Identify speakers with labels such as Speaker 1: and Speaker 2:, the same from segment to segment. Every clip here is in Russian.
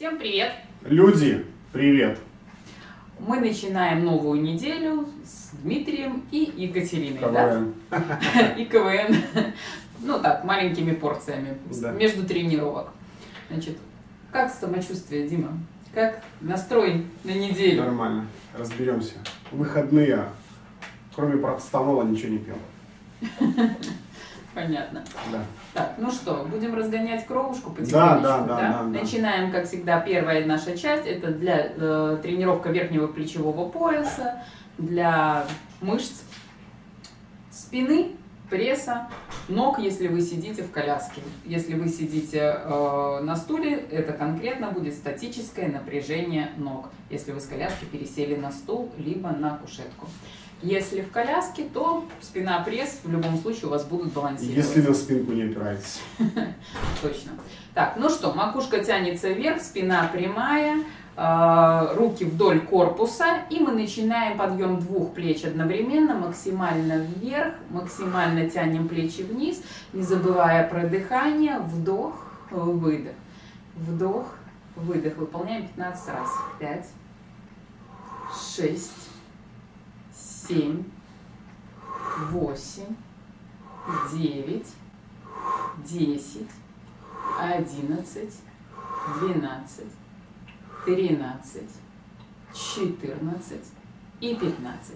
Speaker 1: Всем привет!
Speaker 2: Люди, привет!
Speaker 1: Мы начинаем новую неделю с Дмитрием и Екатериной.
Speaker 2: КВН.
Speaker 1: Да? И КВН. Ну так, маленькими порциями,
Speaker 2: Да.
Speaker 1: между тренировок. Значит, как самочувствие, Дима? Как настрой на неделю?
Speaker 2: Нормально, разберемся. Выходные, кроме процетамола, ничего не пьем.
Speaker 1: Понятно.
Speaker 2: Да.
Speaker 1: Так, ну что, будем разгонять кровушку потихонечку,
Speaker 2: Да.
Speaker 1: Начинаем, как всегда, первая наша часть. Это для тренировка верхнего плечевого пояса, для мышц спины, пресса, ног, если вы сидите в коляске. Если вы сидите на стуле, это конкретно будет статическое напряжение ног. Если вы с коляски пересели на стул, либо на кушетку. Если в коляске, то спина-пресс в любом случае у вас будут балансировать.
Speaker 2: Если на спинку не опираетесь.
Speaker 1: Точно. Так, ну что, макушка тянется вверх, спина прямая, руки вдоль корпуса. И мы начинаем подъем двух плеч одновременно, максимально вверх, максимально тянем плечи вниз, не забывая про дыхание. Вдох, выдох. Вдох, выдох. Выполняем 15 раз. 5, 6, 7, 8, 9, 10, 11, 12, 13, 14 и 15.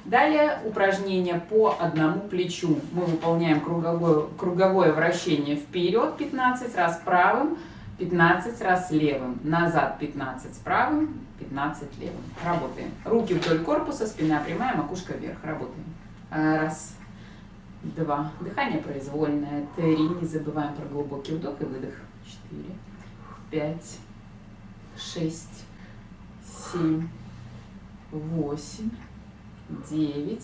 Speaker 1: Далее упражнение по одному плечу. Мы выполняем круговое вращение вперед 15 раз правым, 15 раз левым, назад 15 с правым, 15 левым. Работаем. Руки вдоль корпуса, спина прямая, макушка вверх. Работаем. Раз, два. Дыхание произвольное. 3. Не забываем про глубокий вдох и выдох. 4, 5, 6, 7, 8, 9,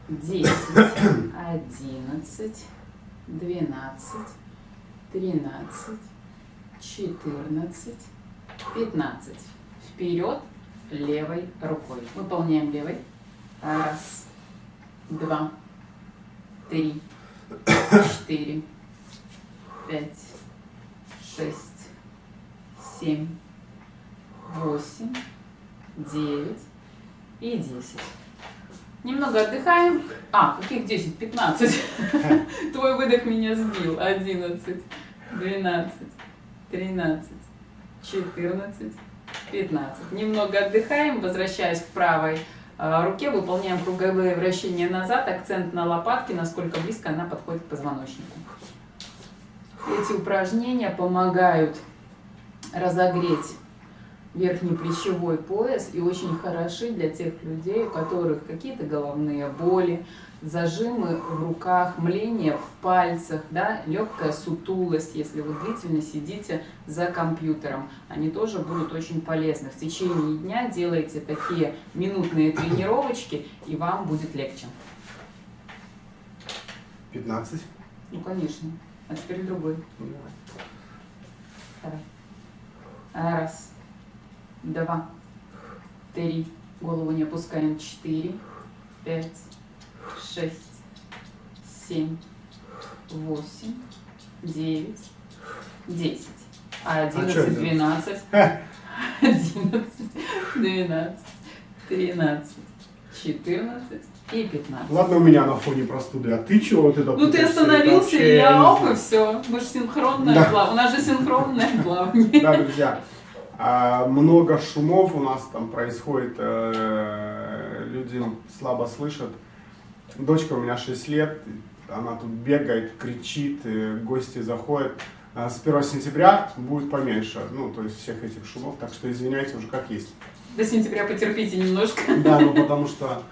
Speaker 1: 10, 11, 12, 13, 14, 15. Вперед левой рукой. Выполняем левой. Раз, два, 3, 4, 5, 6, 7, 8, 9 и 10. Немного отдыхаем. Каких 10? 15. Твой выдох меня сбил. 11, 12, 13, 14, 15. Немного отдыхаем, возвращаясь к правой руке, выполняем круговые вращения назад, акцент на лопатке, насколько близко она подходит к позвоночнику. Эти упражнения помогают разогреть верхний плечевой пояс и очень хороши для тех людей, у которых какие-то головные боли, зажимы в руках, мление в пальцах, да, легкая сутулость, если вы длительно сидите за компьютером. Они тоже будут очень полезны. В течение дня делайте такие минутные тренировочки, и вам будет легче.
Speaker 2: 15.
Speaker 1: Ну, конечно. А теперь другой. Давай. Раз, два, 3. Голову не опускаем. 4, 5, 6, 7, 8, 9, 10. 11, 12, 11, 12, 13, 14 и 15.
Speaker 2: Ладно, у меня на фоне простуды, а ты чего вот это?
Speaker 1: Ну ты остановился, и я оп, и все. Мы же синхронное плавание. У нас же синхронное плавание.
Speaker 2: Да, друзья. Много шумов у нас там происходит, люди слабо слышат. Дочка у меня 6 лет, она тут бегает, кричит, гости заходят. С 1 сентября будет поменьше, ну, то есть всех этих шумов, так что извиняйте уже как есть.
Speaker 1: До сентября потерпите немножко.
Speaker 2: Да, ну потому что,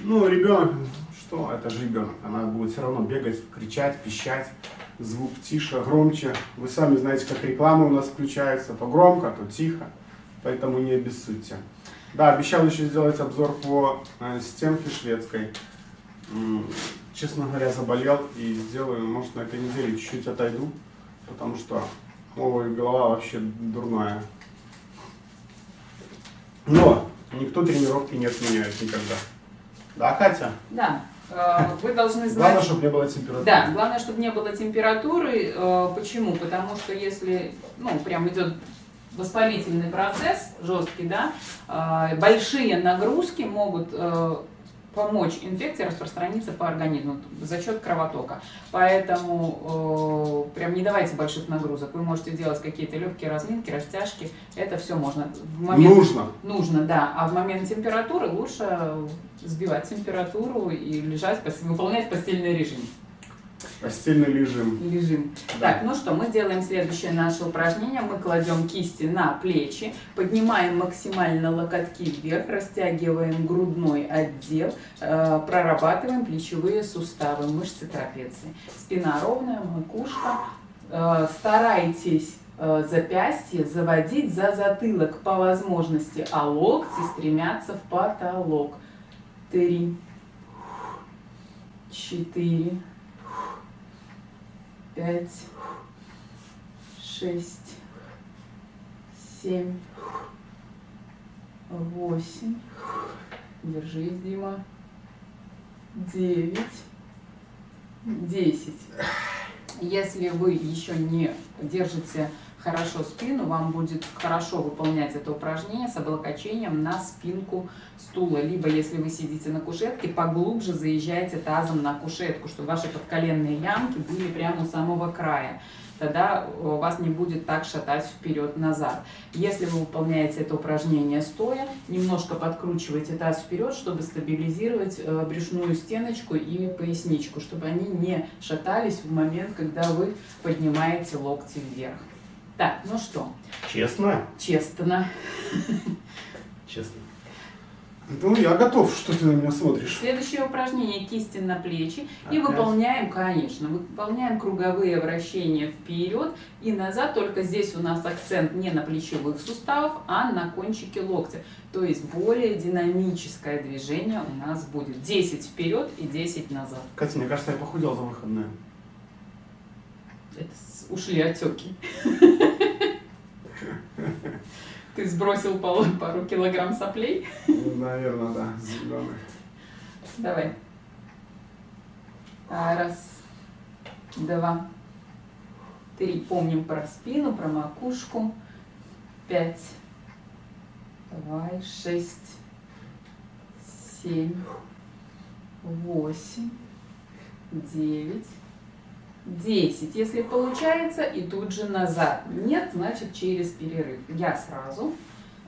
Speaker 2: ребенок, что, это же ребенок, она будет все равно бегать, кричать, пищать, звук тише, громче. Вы сами знаете, как реклама у нас включается, то громко, то тихо, поэтому не обессудьте. Да, обещал еще сделать обзор по стенке шведской. Честно говоря, заболел и сделаю, может, на этой неделе чуть-чуть отойду, потому что голова вообще дурная. Но никто тренировки не отменяет никогда. Да, Катя?
Speaker 1: Да. Вы должны знать...
Speaker 2: Главное, чтобы не было температуры.
Speaker 1: Да, главное, чтобы не было температуры. Почему? Потому что если, прям идет воспалительный процесс, жесткий, да, большие нагрузки могут помочь инфекции распространиться по организму за счет кровотока. Поэтому прям не давайте больших нагрузок. Вы можете делать какие-то легкие разминки, растяжки. Это все можно. Нужно, да. А в момент температуры лучше сбивать температуру и лежать, выполнять постельный режим.
Speaker 2: Постельный режим.
Speaker 1: Да. Так, ну что, мы делаем следующее наше упражнение. Мы кладем кисти на плечи, поднимаем максимально локотки вверх, растягиваем грудной отдел, прорабатываем плечевые суставы, мышцы трапеции. Спина ровная, макушка. Старайтесь запястье заводить за затылок по возможности, а локти стремятся в потолок. 3, 4, 5, 6, 7, 8, держись, Дима, 9, 10. Если вы еще не держите хорошо спину, вам будет хорошо выполнять это упражнение с облокочением на спинку стула. Либо, если вы сидите на кушетке, поглубже заезжайте тазом на кушетку, чтобы ваши подколенные ямки были прямо у самого края. Тогда вас не будет так шатать вперед-назад. Если вы выполняете это упражнение стоя, немножко подкручивайте таз вперед, чтобы стабилизировать брюшную стеночку и поясничку, чтобы они не шатались в момент, когда вы поднимаете локти вверх. Так, ну что?
Speaker 2: Честно?
Speaker 1: Честно.
Speaker 2: Честно. Ну, я готов, что ты на меня смотришь.
Speaker 1: Следующее упражнение: кисти на плечи. И
Speaker 2: Опять?
Speaker 1: выполняем, конечно, выполняем круговые вращения вперед и назад. Только здесь у нас акцент не на плечевых суставах, а на кончике локтя. То есть более динамическое движение у нас будет. 10 вперед и 10 назад.
Speaker 2: Катя, мне кажется, я похудел за выходные.
Speaker 1: Это ушли отеки. Ты сбросил пару килограмм соплей?
Speaker 2: Наверное, да, зеленых.
Speaker 1: Давай. 1, 2, 3. Помним про спину, про макушку. 5. Давай. 6, 7, 8, 9, 10. Если получается, и тут же назад. Нет, значит через перерыв. Я сразу.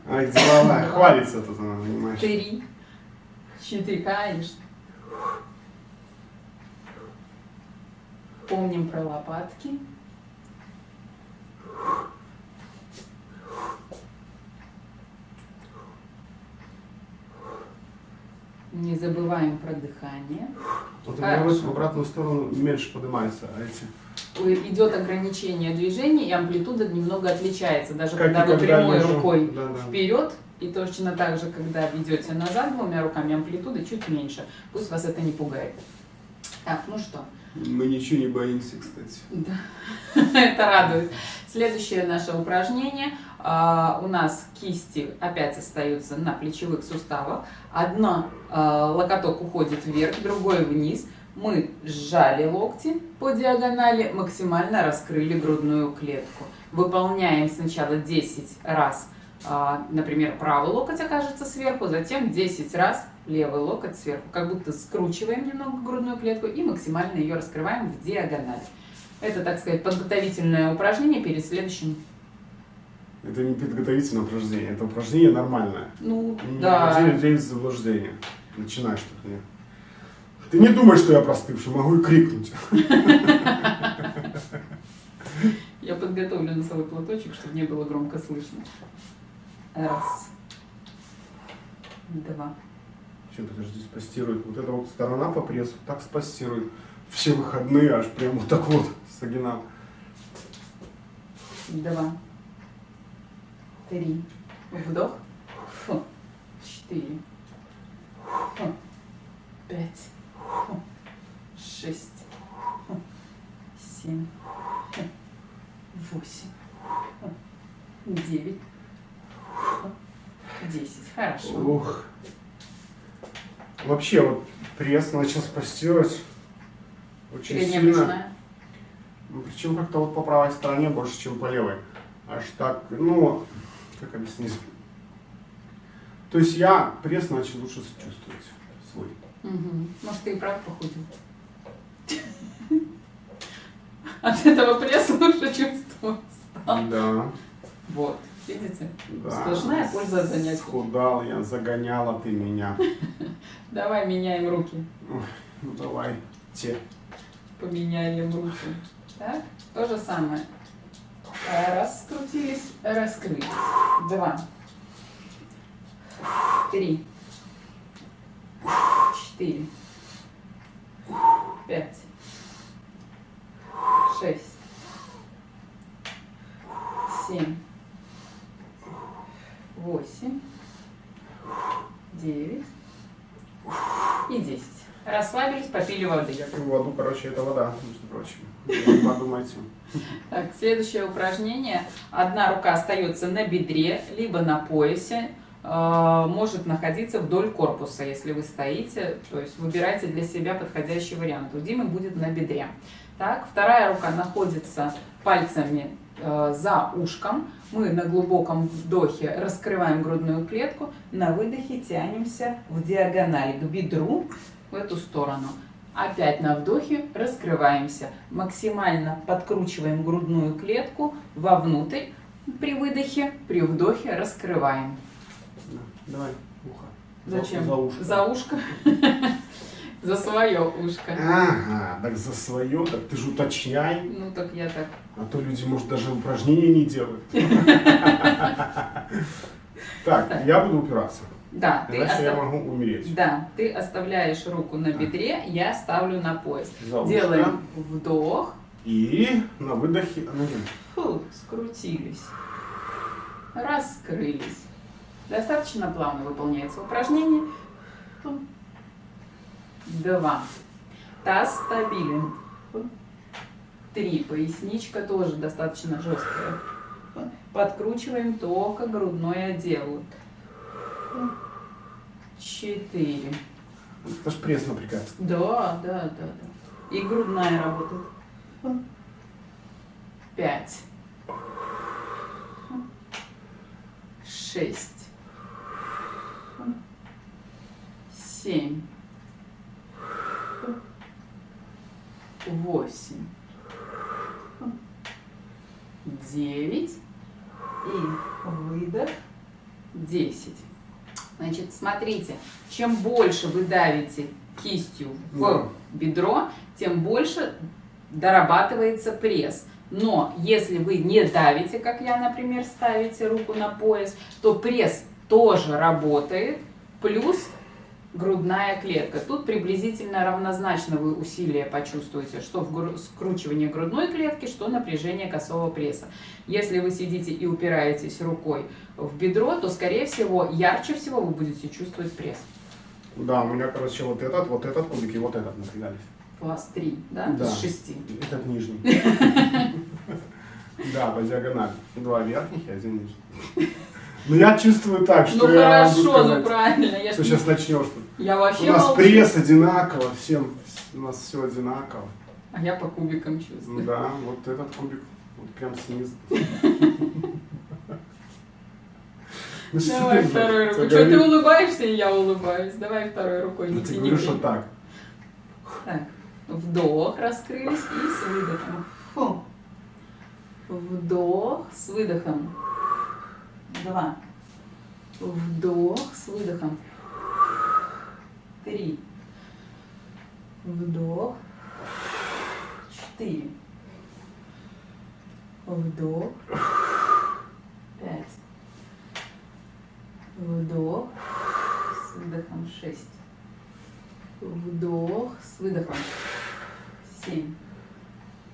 Speaker 2: Ай, деловая, хвалится тут она, понимаешь.
Speaker 1: 3, 4, конечно. Помним про лопатки. Не забываем про дыхание.
Speaker 2: Вот у меня в обратную сторону меньше поднимаются, а эти...
Speaker 1: Идет ограничение движения, и амплитуда немного отличается. Даже
Speaker 2: Как
Speaker 1: когда вы прямой
Speaker 2: лежу.
Speaker 1: рукой
Speaker 2: Да.
Speaker 1: вперед, и точно так же, когда ведете назад двумя руками, амплитуда чуть меньше. Пусть вас это не пугает. Так, ну что?
Speaker 2: Мы ничего не боимся, кстати.
Speaker 1: Да, это радует. Следующее наше упражнение. У нас кисти опять остаются на плечевых суставах. Одна локоток уходит вверх, другой вниз. Мы сжали локти по диагонали, максимально раскрыли грудную клетку. Выполняем сначала 10 раз, например, правый локоть окажется сверху, затем 10 раз левый локоть сверху. Как будто скручиваем немного грудную клетку и максимально ее раскрываем в диагонали. Это, так сказать, подготовительное упражнение перед следующим.
Speaker 2: Это не подготовительное упражнение, это упражнение нормальное.
Speaker 1: Ну,
Speaker 2: не
Speaker 1: да.
Speaker 2: День заблуждения. Начинаешь что-то. Ты не думай, что я простывший, могу и крикнуть.
Speaker 1: Я подготовлю носовой платочек, чтобы не было громко слышно. 1, 2.
Speaker 2: Что, подожди, спастирует. Вот эта вот сторона по прессу так спастирует. Все выходные аж прям вот так вот согинал.
Speaker 1: 2, 3. Вдох. 4. 5. 6. 7. 8. 9. 10. Хорошо.
Speaker 2: Ух. Вообще вот пресс начал спастировать очень
Speaker 1: Передняя
Speaker 2: сильно.
Speaker 1: брюшная.
Speaker 2: Причем как-то вот по правой стороне больше, чем по левой. аж так, ну, как объяснить? То есть я пресс начал лучше чувствовать свой.
Speaker 1: Угу. Может, ты и прав похудел. От этого пресс лучше чувствовать стал.
Speaker 2: Да.
Speaker 1: Вот, видите?
Speaker 2: Да.
Speaker 1: Сплошная польза от занятий.
Speaker 2: Схудал я, загоняла ты меня.
Speaker 1: Давай меняем руки.
Speaker 2: Ой, ну давай, те.
Speaker 1: Поменяем руки. Так, то же самое. Раз, скрутились, раскрылись. 2, 3, 4, 5, 6, 7, 8, 9 и 10. Расслабились, попили воды.
Speaker 2: Я пью воду, короче, это вода, между прочим. Не подумайте.
Speaker 1: Так, следующее упражнение. Одна рука остается на бедре, либо на поясе. Может находиться вдоль корпуса, если вы стоите. То есть выбирайте для себя подходящий вариант. У Димы будет на бедре. Так, вторая рука находится пальцами за ушком. Мы на глубоком вдохе раскрываем грудную клетку. На выдохе тянемся в диагональ к бедру в эту сторону. Опять на вдохе раскрываемся. Максимально подкручиваем грудную клетку вовнутрь. При выдохе, при вдохе раскрываем.
Speaker 2: Давай, ухо.
Speaker 1: Зачем?
Speaker 2: За ушко.
Speaker 1: За ушко? За свое ушко.
Speaker 2: Ага, так за свое, так ты же уточняй.
Speaker 1: Ну так я так.
Speaker 2: А то люди, может, даже упражнения не делают. Так, я буду упираться.
Speaker 1: Да,
Speaker 2: Иначе я могу умереть.
Speaker 1: Да, ты оставляешь руку на бедре, я ставлю на пояс.
Speaker 2: За ушко.
Speaker 1: Делаем вдох.
Speaker 2: И на выдохе.
Speaker 1: Фу, скрутились. Раскрылись. Достаточно плавно выполняется упражнение. 2. Таз стабилен. 3. Поясничка тоже достаточно жесткая. Подкручиваем только грудной отдел. 4.
Speaker 2: Это ж пресс напрягается.
Speaker 1: Да. И грудная работает. 5. 6. 7. 8. 9. И выдох. 10. Значит, смотрите, чем больше вы давите кистью в бедро, тем больше дорабатывается пресс. Но если вы не давите, как я, например, ставите руку на пояс, то пресс тоже работает, плюс грудная клетка. Тут приблизительно равнозначно вы усилия почувствуете, что в скручивании грудной клетки, что напряжение косого пресса. Если вы сидите и упираетесь рукой в бедро, то, скорее всего, ярче всего вы будете чувствовать пресс.
Speaker 2: Да, у меня, короче, вот этот кубик и вот этот напрягались.
Speaker 1: Класс 3, да?
Speaker 2: Да.
Speaker 1: Из 6.
Speaker 2: Этот нижний. Да, по диагонали. 2 верхних и 1 нижний. Но я чувствую так, что
Speaker 1: Ну
Speaker 2: я
Speaker 1: хорошо,
Speaker 2: могу
Speaker 1: ну
Speaker 2: сказать,
Speaker 1: правильно. Я
Speaker 2: что
Speaker 1: ж-
Speaker 2: сейчас начнешь.
Speaker 1: Я
Speaker 2: У
Speaker 1: вообще
Speaker 2: нас
Speaker 1: молчу.
Speaker 2: пресс одинаково, у нас все одинаково.
Speaker 1: А я по кубикам чувствую.
Speaker 2: Да, вот этот кубик, вот прям снизу. Ну, что
Speaker 1: Давай
Speaker 2: ты
Speaker 1: второй
Speaker 2: делаешь?
Speaker 1: рукой.
Speaker 2: Тебя
Speaker 1: Что ты
Speaker 2: говорит-
Speaker 1: улыбаешься, и я улыбаюсь. Давай второй рукой.
Speaker 2: Я
Speaker 1: Не
Speaker 2: тебе
Speaker 1: тяни
Speaker 2: говорю, что
Speaker 1: время.
Speaker 2: так.
Speaker 1: Так, вдох, раскрылись и с выдохом. Фу. Вдох с выдохом. 2. Вдох с выдохом. 3. Вдох. 4. Вдох. 5. Вдох с выдохом. 6. Вдох с выдохом. 7.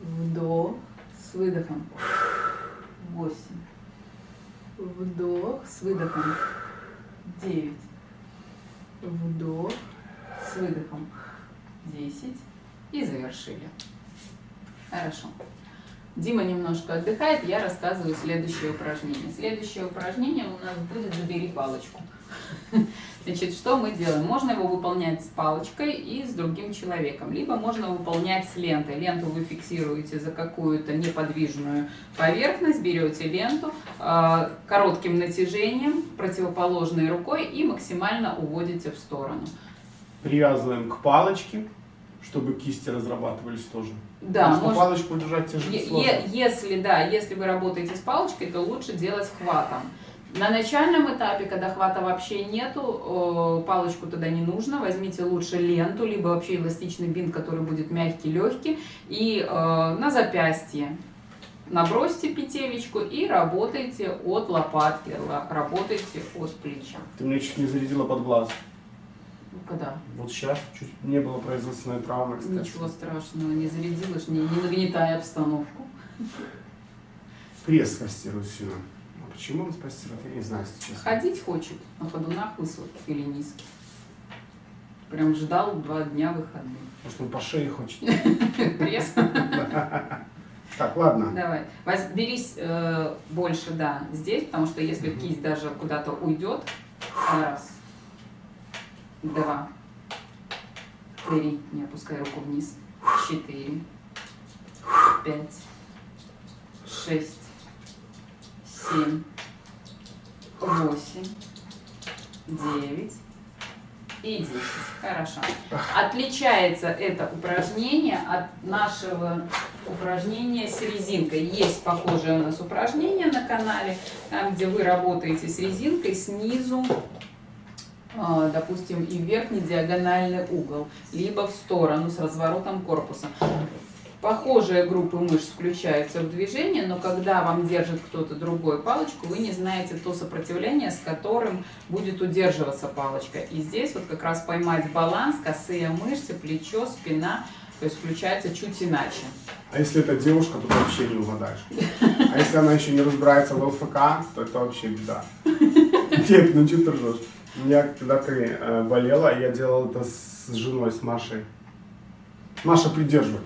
Speaker 1: Вдох с выдохом. 8. Вдох с выдохом. 9. Вдох с выдохом. 10. И завершили. Хорошо. Дима немножко отдыхает, я рассказываю следующее упражнение. Следующее упражнение у нас будет «Забери палочку». Значит, что мы делаем? Можно его выполнять с палочкой и с другим человеком, либо можно выполнять с лентой. Ленту вы фиксируете за какую-то неподвижную поверхность, берете ленту коротким натяжением, противоположной рукой и максимально уводите в сторону.
Speaker 2: Привязываем к палочке, чтобы кисти разрабатывались тоже.
Speaker 1: Да,
Speaker 2: потому что палочку держать тяжело.
Speaker 1: Если вы работаете с палочкой, то лучше делать хватом. На начальном этапе, когда хвата вообще нету, палочку тогда не нужно. Возьмите лучше ленту, либо вообще эластичный бинт, который будет мягкий, легкий. И на запястье набросьте петелечку и работайте от лопатки, работайте от плеча.
Speaker 2: Ты мне чуть не зарядила под глаз.
Speaker 1: Когда?
Speaker 2: Вот сейчас чуть не было производственной травмы, кстати.
Speaker 1: Ничего страшного, не зарядилась, не нагнетай обстановку.
Speaker 2: Пресс спастирует сильно. А почему он спастирует, я не знаю, если честно.
Speaker 1: Ходить хочет на ходунах высоких или низких. Прям ждал 2 дня выходных.
Speaker 2: Может, он по шее хочет.
Speaker 1: Пресс.
Speaker 2: Так, ладно.
Speaker 1: Давай. Берись больше, да, здесь, потому что если кисть даже куда-то уйдет, раз, 2, 3, не опускай руку вниз, 4, 5, 6, 7, 8, 9 и 10. Хорошо. Отличается это упражнение от нашего упражнения с резинкой. Есть похожее у нас упражнение на канале, там, где вы работаете с резинкой снизу, допустим, и верхний диагональный угол, либо в сторону с разворотом корпуса. Похожие группы мышц включаются в движение, но когда вам держит кто-то другой палочку, вы не знаете то сопротивление, с которым будет удерживаться палочка. И здесь вот как раз поймать баланс, косые мышцы, плечо, спина, то есть включается чуть иначе.
Speaker 2: А если это девушка, то ты вообще не угадаешь. А если она еще не разбирается в ЛФК, то это вообще беда. Нет, ну что ты ржешь? У меня, когда ты болела, я делал это с женой, с Машей. Маша придерживает.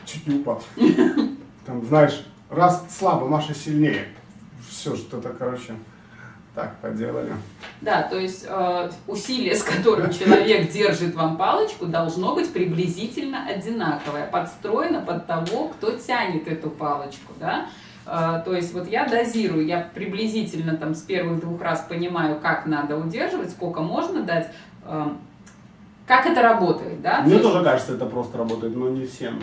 Speaker 2: Чуть не упал. Там, знаешь, раз слабо, Маша сильнее. Все, что-то, короче, так поделали.
Speaker 1: Да, то есть усилие, с которым человек держит вам палочку, должно быть приблизительно одинаковое, подстроено под того, кто тянет эту палочку, да. То есть вот я дозирую, я приблизительно там с первых 2 раз понимаю, как надо удерживать, сколько можно дать, как это работает, да?
Speaker 2: Мне тоже кажется, это просто работает, но не всем.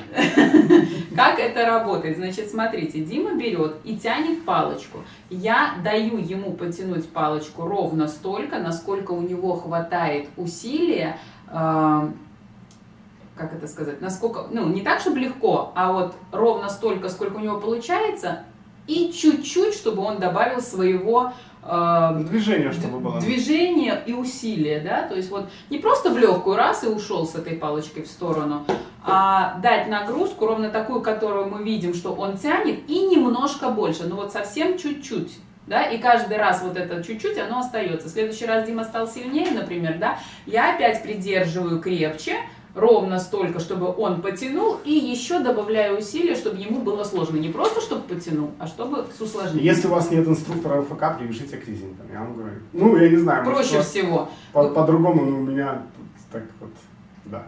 Speaker 1: Как это работает? Значит, смотрите, Дима берет и тянет палочку. Я даю ему потянуть палочку ровно столько, насколько у него хватает усилия, как это сказать, насколько, ну, не так, чтобы легко, а вот ровно столько, сколько у него получается, и чуть-чуть, чтобы он добавил своего
Speaker 2: движение, чтобы было.
Speaker 1: Движение и усилие, да, то есть вот не просто в легкую раз и ушел с этой палочкой в сторону, а дать нагрузку ровно такую, которую мы видим, что он тянет, и немножко больше, ну вот совсем чуть-чуть. Да, и каждый раз вот это чуть-чуть, оно остается. В следующий раз Дима стал сильнее, например, да, я опять придерживаю крепче, ровно столько, чтобы он потянул, и еще добавляю усилия, чтобы ему было сложно. Не просто, чтобы потянул, а чтобы с усложнением.
Speaker 2: Если у вас нет инструктора ЛФК, привяжите к резинкам, я вам говорю. Ну, я не знаю.
Speaker 1: Проще всего.
Speaker 2: По-другому, но у меня так вот, да.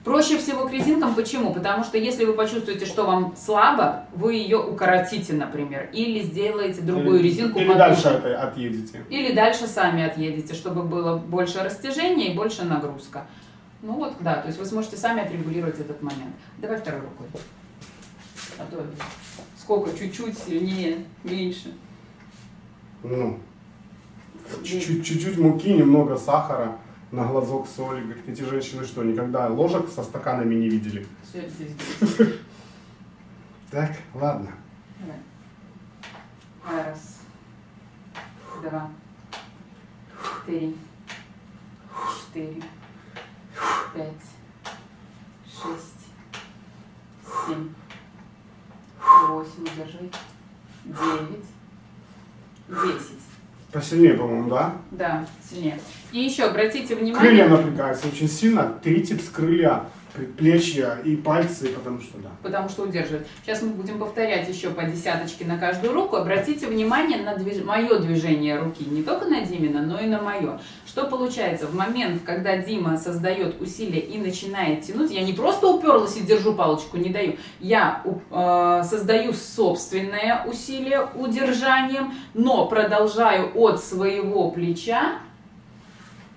Speaker 1: Проще всего к резинкам. Почему? Потому что если вы почувствуете, что вам слабо, вы ее укоротите, например, или сделаете другую резинку.
Speaker 2: Или дальше отъедете.
Speaker 1: Или дальше сами отъедете, чтобы было больше растяжения и больше нагрузка. Ну вот, да, то есть вы сможете сами отрегулировать этот момент. Давай второй рукой. А то сколько? Чуть-чуть, сильнее, меньше.
Speaker 2: Ну, чуть-чуть муки, немного сахара, на глазок соли. Говорит, эти женщины что, никогда ложек со стаканами не видели?
Speaker 1: Все здесь.
Speaker 2: Так, ладно.
Speaker 1: Давай. 1, 2, 3, 4, 5, 6, 7, 8, держи, 9, 10.
Speaker 2: Посильнее, по-моему, да?
Speaker 1: Да, сильнее. И еще обратите
Speaker 2: Крылья
Speaker 1: внимание.
Speaker 2: напрягаются очень сильно. Трицепс крылья предплечья и пальцы, потому что да.
Speaker 1: Потому что удерживает. Сейчас мы будем повторять еще по десяточке на каждую руку. Обратите внимание на мое движение руки. Не только на Димина, но и на мое. Что получается? В момент, когда Дима создает усилие и начинает тянуть, я не просто уперлась и держу палочку, не даю. Я создаю собственное усилие удержанием, но продолжаю от своего плеча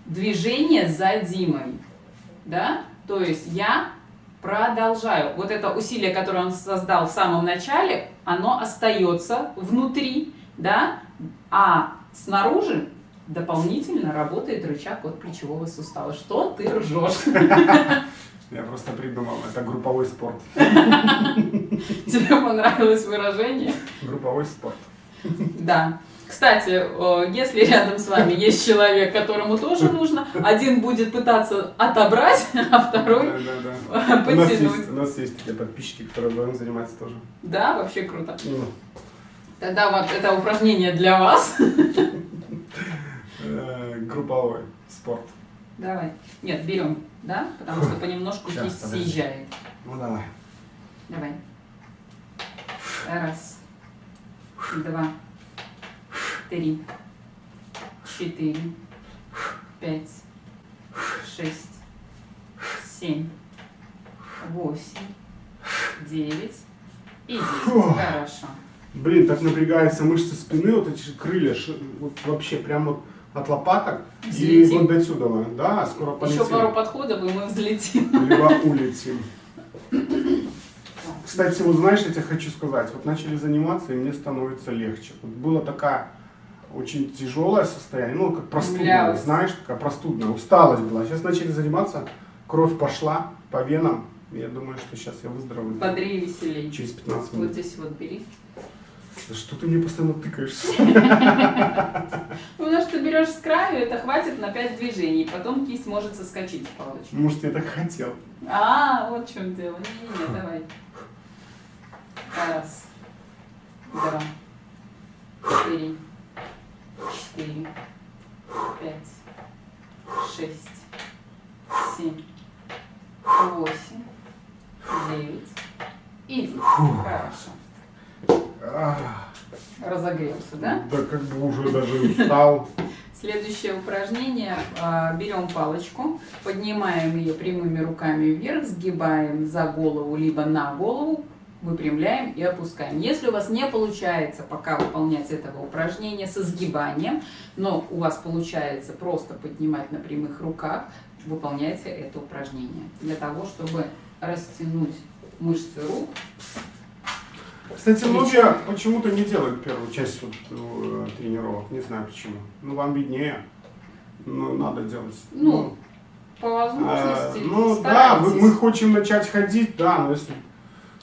Speaker 1: движение за Димой. Да? То есть я продолжаю. Вот это усилие, которое он создал в самом начале, оно остается внутри, да? А снаружи дополнительно работает рычаг от плечевого сустава. Что ты ржешь?
Speaker 2: Я просто придумал, это групповой спорт.
Speaker 1: Тебе понравилось выражение?
Speaker 2: Групповой спорт.
Speaker 1: Да. Кстати, если рядом с вами есть человек, которому тоже нужно, один будет пытаться отобрать, а второй подтянуть.
Speaker 2: У нас есть такие подписчики, которые вдвоем занимаются тоже.
Speaker 1: Да, вообще круто. Тогда вот это упражнение для вас.
Speaker 2: Групповой спорт.
Speaker 1: Давай. Нет, берем, да? Потому что понемножку кисть съезжает.
Speaker 2: Ну давай.
Speaker 1: Давай. Раз. Два. 3, 4, 5, 6, 7, 8, 9 и 10. Хорошо.
Speaker 2: Блин, так напрягаются мышцы спины, вот эти крылья, вот вообще прям вот от лопаток
Speaker 1: взлетим.
Speaker 2: И вот до сюда. Да, скоро полетим.
Speaker 1: Еще пару подходов, и мы взлетим.
Speaker 2: Либо улетим. Кстати, вот знаешь, я тебе хочу сказать, вот начали заниматься, и мне становится легче. Вот было такая очень тяжелое состояние, ну, как простудная, знаешь, такая простудная, усталость была. Сейчас начали заниматься, кровь пошла по венам. Я думаю, что сейчас я выздоровлю.
Speaker 1: Бодрее, веселее.
Speaker 2: Через 15 минут.
Speaker 1: Вот здесь вот бери.
Speaker 2: Да что ты мне постоянно тыкаешься?
Speaker 1: Ну, что ты берешь с краю, это хватит на 5 движений, потом кисть может соскочить с палочки.
Speaker 2: Может, я так хотел.
Speaker 1: А, вот в чем дело. Не, давай. Раз, два, 4, 4, 5, 6, 7, 8, 9 и 10. Хорошо. Разогрелся, да?
Speaker 2: Да как бы уже даже устал.
Speaker 1: Следующее упражнение. Берем палочку, поднимаем ее прямыми руками вверх, сгибаем за голову, либо на голову, выпрямляем и опускаем. Если у вас не получается пока выполнять этого упражнения со сгибанием, но у вас получается просто поднимать на прямых руках, выполняйте это упражнение для того, чтобы растянуть мышцы рук.
Speaker 2: Кстати, многие почему-то не делают первую часть тренировок, не знаю почему. Ну, вам виднее, но надо делать.
Speaker 1: Ну, по возможности.
Speaker 2: Ну, да, мы хотим начать ходить, да, но если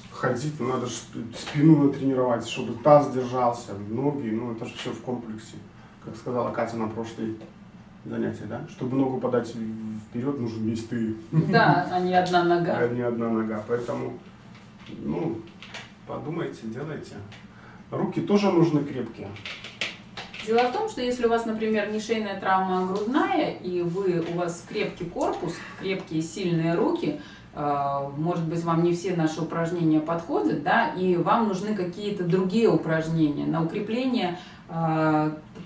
Speaker 2: ходить, то надо же спину натренировать, чтобы таз держался, ноги, ну, это же все в комплексе. Как сказала Катя на прошлой занятии, да? Чтобы ногу подать вперед, нужен весь ты.
Speaker 1: Да, а не одна нога.
Speaker 2: А не одна нога, поэтому, ну... Подумайте, делайте. Руки тоже нужны крепкие.
Speaker 1: Дело в том, что если у вас, например, не шейная травма, а грудная, и у вас крепкий корпус, крепкие сильные руки, может быть, вам не все наши упражнения подходят, да, и вам нужны какие-то другие упражнения на укрепление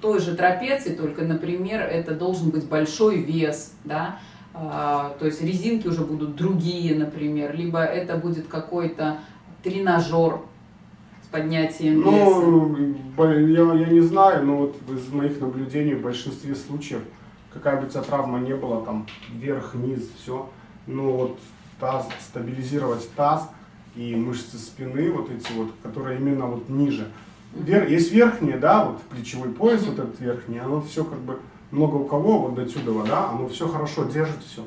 Speaker 1: той же трапеции, только, например, это должен быть большой вес, да, то есть резинки уже будут другие, например, либо это будет какой-то тренажер с поднятием веса.
Speaker 2: Ну, я не знаю, но вот из моих наблюдений в большинстве случаев, какая бы у тебя травма не была, там, вверх, низ, все, но вот таз, стабилизировать таз и мышцы спины, вот эти вот, которые именно вот ниже. Есть верхние, да, вот плечевой пояс, вот этот верхний, оно все как бы, много у кого, вот до сюда, да, оно все хорошо держит, все.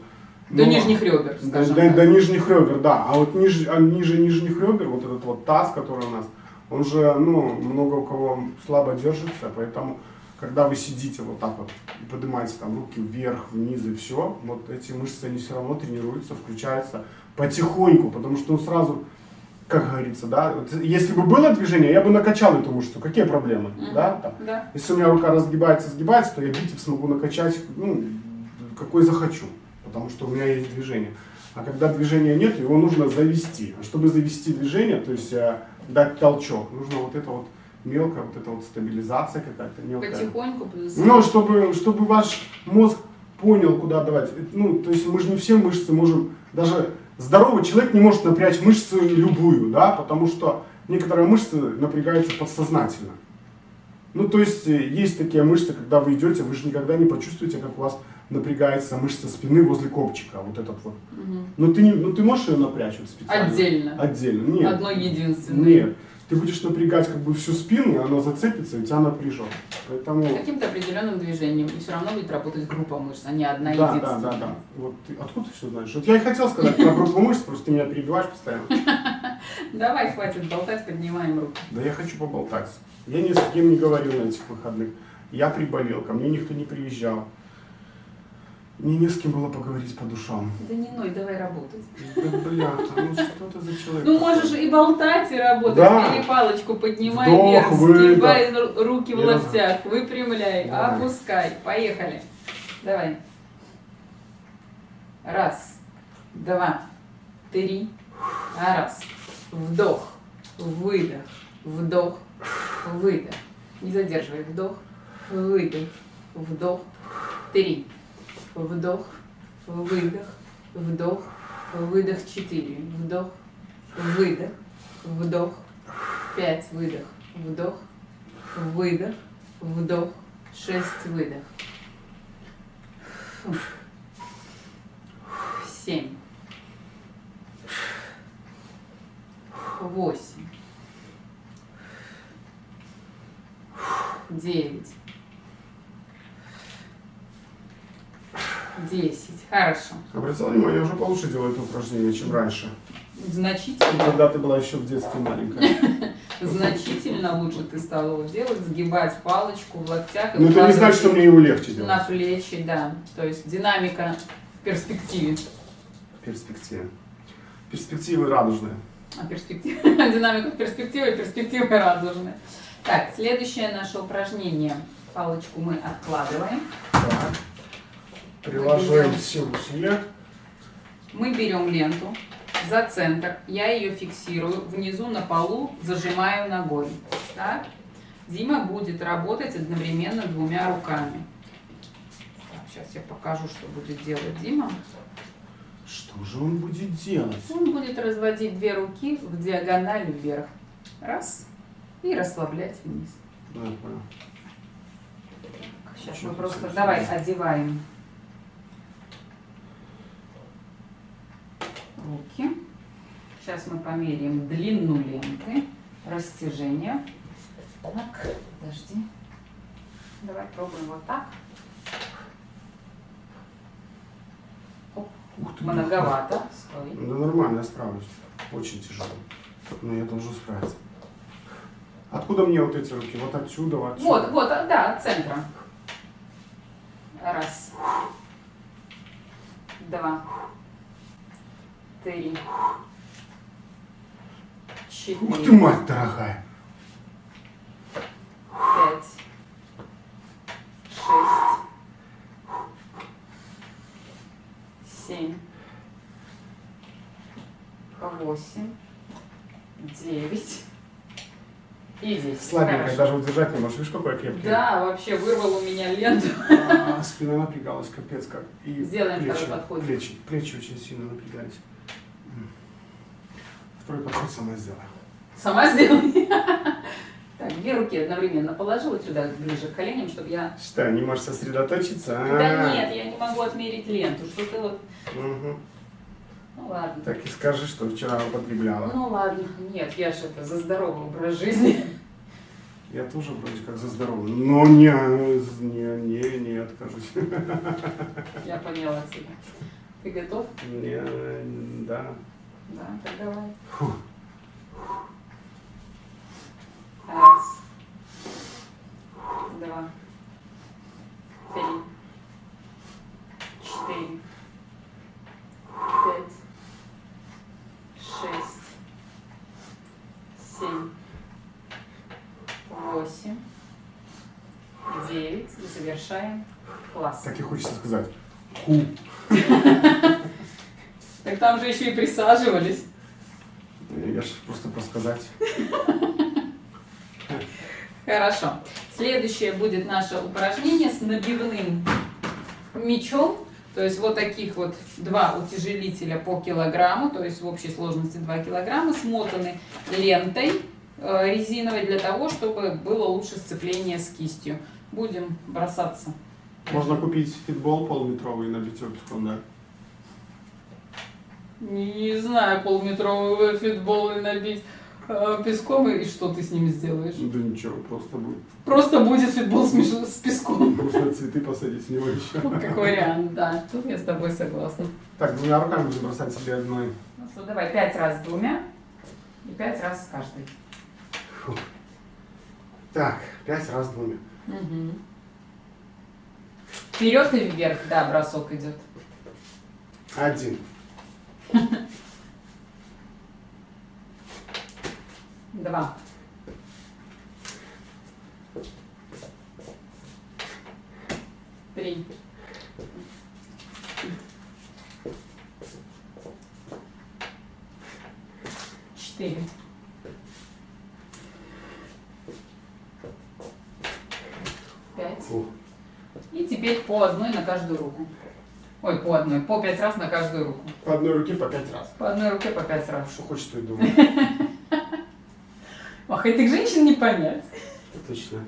Speaker 1: До нижних ребер, скажем так.
Speaker 2: До нижних ребер, да. А вот ниже нижних ребер, вот этот вот таз, который у нас, он же, ну, много у кого слабо держится, поэтому, когда вы сидите вот так вот и поднимаете там руки вверх, вниз и все, вот эти мышцы, они все равно тренируются, включаются потихоньку, потому что, ну, сразу, как говорится, да, вот, если бы было движение, я бы накачал эту мышцу, какие проблемы, да?
Speaker 1: Да.
Speaker 2: Если у меня рука разгибается, то я бицепс могу накачать, ну, какой захочу. Потому что у меня есть движение. А когда движения нет, его нужно завести. А чтобы завести движение, то есть дать толчок, нужно вот это вот мелкая, вот эта вот стабилизация какая-то мелкая.
Speaker 1: Потихоньку.
Speaker 2: Ну, чтобы ваш мозг понял, куда давать. Ну, то есть мы же не все мышцы можем, даже здоровый человек не может напрячь мышцу любую, да, потому что некоторые мышцы напрягаются подсознательно. Ну, то есть есть такие мышцы, когда вы идете, вы же никогда не почувствуете, как у вас напрягается мышца спины возле копчика, вот этот вот. Но ты можешь ее напрячь вот специально?
Speaker 1: Отдельно.
Speaker 2: Отдельно, нет.
Speaker 1: Одно единственное.
Speaker 2: Нет. Ты будешь напрягать как бы всю спину, и она зацепится и тебя напряжет. Поэтому...
Speaker 1: Каким-то определенным движением. И все равно будет работать группа мышц, а не одна
Speaker 2: Да,
Speaker 1: единственная.
Speaker 2: да. Вот откуда ты все знаешь? Вот я и хотел сказать про группу мышц, просто ты меня перебиваешь постоянно.
Speaker 1: Давай, хватит болтать, поднимаем руки.
Speaker 2: Да я хочу поболтать. Я ни с кем не говорил на этих выходных. Я приболел, ко мне никто не приезжал. Мне не с кем было поговорить по душам.
Speaker 1: Да не ной, давай работать.
Speaker 2: Да бля, ну что это за человек?
Speaker 1: Ну можешь и болтать, и работать.
Speaker 2: Да.
Speaker 1: Бери палочку, поднимай
Speaker 2: Вдох,
Speaker 1: вверх,
Speaker 2: выдох.
Speaker 1: сгибай руки в
Speaker 2: Я
Speaker 1: локтях, выпрямляй,
Speaker 2: Давай.
Speaker 1: опускай. Поехали. Давай. 1, 2, 3. 1. Вдох, выдох, вдох, выдох. Не задерживай. Вдох, выдох, вдох. 3. Вдох, выдох, вдох, выдох. 4. Вдох, выдох, вдох. 5. Выдох, вдох, выдох, вдох. 6. Выдох. 7. 8. 9. 10. Хорошо.
Speaker 2: Обратил внимание, я уже получше делаю это упражнение, чем раньше.
Speaker 1: Значительно.
Speaker 2: Когда ты была еще в детстве маленькая.
Speaker 1: Значительно лучше ты стала его делать, сгибать палочку в локтях.
Speaker 2: Но это не значит, что мне его легче
Speaker 1: на
Speaker 2: делать.
Speaker 1: плечи, да. То есть динамика в перспективе.
Speaker 2: В перспективе. Перспективы радужные.
Speaker 1: А динамика в перспективе, перспективы радужные. Так, следующее наше упражнение. Палочку мы откладываем.
Speaker 2: Так. Приложим все усилия.
Speaker 1: Мы берем ленту за центр, я ее фиксирую, внизу на полу зажимаю ногой. Так? Дима будет работать одновременно 2 руками. Так, сейчас я покажу, что будет делать Дима.
Speaker 2: Что же он будет делать?
Speaker 1: Он будет разводить 2 руки в диагональ вверх. Раз. И расслаблять вниз.
Speaker 2: Да, я понял.
Speaker 1: Сейчас
Speaker 2: Чё
Speaker 1: мы
Speaker 2: ты
Speaker 1: просто
Speaker 2: совсем?
Speaker 1: давай одеваем руки. Сейчас мы померяем длину ленты, растяжение. Так, подожди. Давай пробуем вот так. Оп,
Speaker 2: Ух ты,
Speaker 1: многовато. Стой.
Speaker 2: Да нормально, я справлюсь. Очень тяжело. Но я должен справиться. Откуда мне вот эти руки? Вот отсюда, вот отсюда?
Speaker 1: Вот, да, от центра. 1, 2, 3, 4,
Speaker 2: Ух ты, мать дорогая!
Speaker 1: 5, 6, 7, 8, 9 и 10.
Speaker 2: Слабенькая,
Speaker 1: Хорошо.
Speaker 2: даже удержать не можешь. Видишь, какой я крепкий?
Speaker 1: Да, вообще вырвал у меня ленту.
Speaker 2: Спина напрягалась, капец как. И
Speaker 1: Сделаем
Speaker 2: плечи,
Speaker 1: второй подход.
Speaker 2: плечи очень сильно напрягались. Второй подход сама сделаю.
Speaker 1: Сама сделай. Так, 2 руки одновременно положила сюда, ближе к коленям, чтобы я...
Speaker 2: Что, не можешь сосредоточиться?
Speaker 1: Да нет, я не могу отмерить ленту, что ты вот...
Speaker 2: Угу.
Speaker 1: Ну ладно.
Speaker 2: Так и скажи, что вчера употребляла.
Speaker 1: Ну ладно, нет, я же это за здоровый образ жизни.
Speaker 2: Я тоже вроде как за здоровье. Но не откажусь.
Speaker 1: Я поняла тебя. Ты готов?
Speaker 2: Да.
Speaker 1: Да, так давай.
Speaker 2: Фу.
Speaker 1: 1, 2, 3, 4, 5, 6, 7, 8, 9. И завершаем. Класс.
Speaker 2: Так и хочется сказать. Ху.
Speaker 1: Так там же еще и присаживались.
Speaker 2: Я же просто подсказать.
Speaker 1: Хорошо. Следующее будет наше упражнение с набивным мячом. То есть вот таких вот 2 утяжелителя по килограмму, то есть в общей сложности 2 килограмма, смотаны лентой резиновой для того, чтобы было лучше сцепление с кистью. Будем бросаться.
Speaker 2: Можно купить фитбол полуметровый и набить его песком, да?
Speaker 1: Не знаю, полуметровый фитбол и набить песком, и что ты с ними сделаешь?
Speaker 2: Да ничего, просто будет.
Speaker 1: Просто будет фитбол с песком.
Speaker 2: Можно цветы посадить в него еще.
Speaker 1: Как вариант, да. Тут я с тобой согласна.
Speaker 2: Так, 2 руками будем бросать себе одной.
Speaker 1: Ну что, давай 5 раз с 2 и 5 раз с каждой.
Speaker 2: Фу. Так, 5 раз 2.
Speaker 1: Угу. Вперед и вверх, да, бросок идет.
Speaker 2: 1.
Speaker 1: 2. 3. 4. 5.
Speaker 2: Фу.
Speaker 1: И теперь по одной на каждую руку. Ой, по одной, по 5 раз на каждую руку.
Speaker 2: По одной руке по 5 раз.
Speaker 1: По одной руке по 5 раз.
Speaker 2: Что хочешь, то и думай.
Speaker 1: Ох, этих женщин не понять.
Speaker 2: Точно.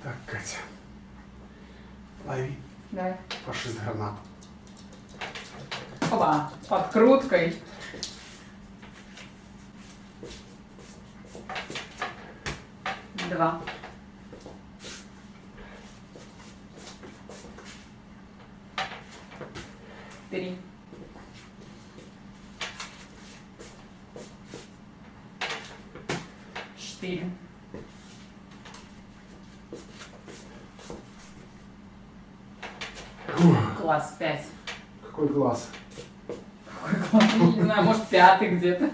Speaker 2: Так, Катя. Лови
Speaker 1: Давай.
Speaker 2: фашист гранату.
Speaker 1: Опа, подкруткой. Два. 3. 4. 5.
Speaker 2: Какой глаз?
Speaker 1: Не знаю, может 5 где-то.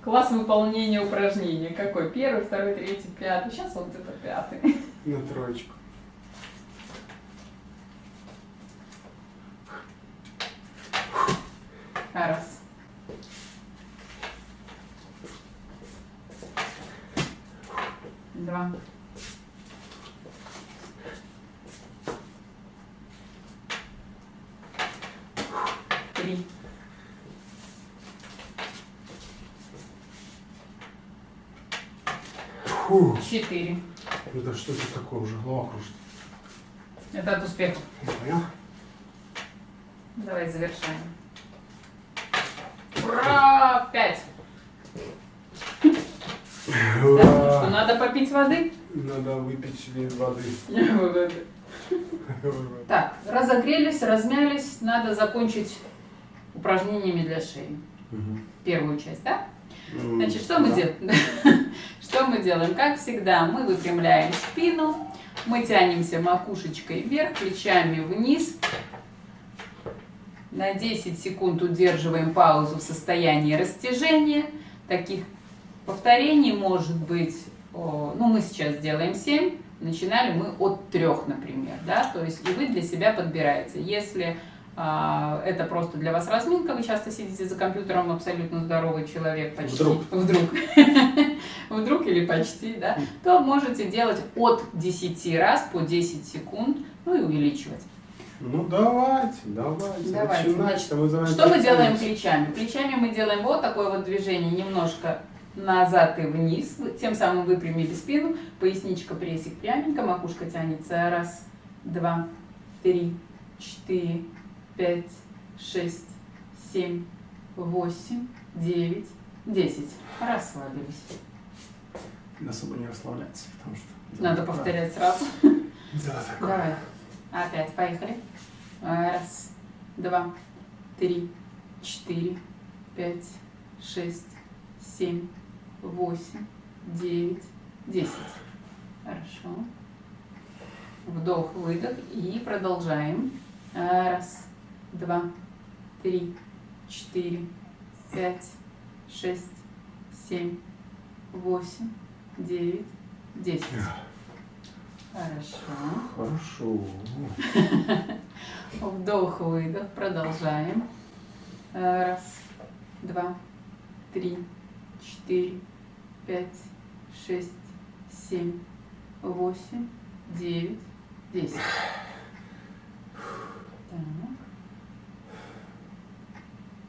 Speaker 1: Класс выполнения упражнения. Какой? 1, 2, 3, 5. Сейчас он где-то 5.
Speaker 2: На 3.
Speaker 1: Раз. 2. 3. 4.
Speaker 2: Это что это такое? Уже голова кружится.
Speaker 1: Это от успехов.
Speaker 2: Понял?
Speaker 1: Давай завершаем. Ура! 5. Что, надо попить воды?
Speaker 2: Надо выпить себе воды.
Speaker 1: Так, разогрелись, размялись. Надо закончить упражнениями для шеи. Первую часть, да? Значит, что мы делаем? Что мы делаем? Как всегда, мы выпрямляем спину, мы тянемся макушечкой вверх, плечами вниз. На 10 секунд удерживаем паузу в состоянии растяжения. Таких повторений может быть, ну мы сейчас делаем 7, начинали мы от 3, например, да, то есть и вы для себя подбираете. Если это просто для вас разминка, вы часто сидите за компьютером, абсолютно здоровый человек, почти, вдруг или почти, да, то можете делать от 10 раз по 10 секунд, ну и увеличивать.
Speaker 2: Ну давайте.
Speaker 1: Значит, что мы делаем плечами? Плечами мы делаем вот такое вот движение, немножко назад и вниз, тем самым выпрямили спину, поясничка, прессик пряменько, макушка тянется. 1, 2, 3, 4, 5, 6, 7, 8, 9, 10. Расслабились.
Speaker 2: Особо не расслабляться, потому что...
Speaker 1: Надо повторять сразу.
Speaker 2: Да, такое.
Speaker 1: Давай. Опять, поехали. 1, 2, 3, 4, 5, 6, 7, 8, 9, 10. Хорошо. Вдох, выдох и продолжаем. 1, 2, 3, 4, 5, 6, 7, 8, 9, 10. Хорошо.
Speaker 2: Хорошо.
Speaker 1: Вдох-выдох. Продолжаем. Раз, два, три, 4, 5, 6, 7, 8, 9, 10. Так.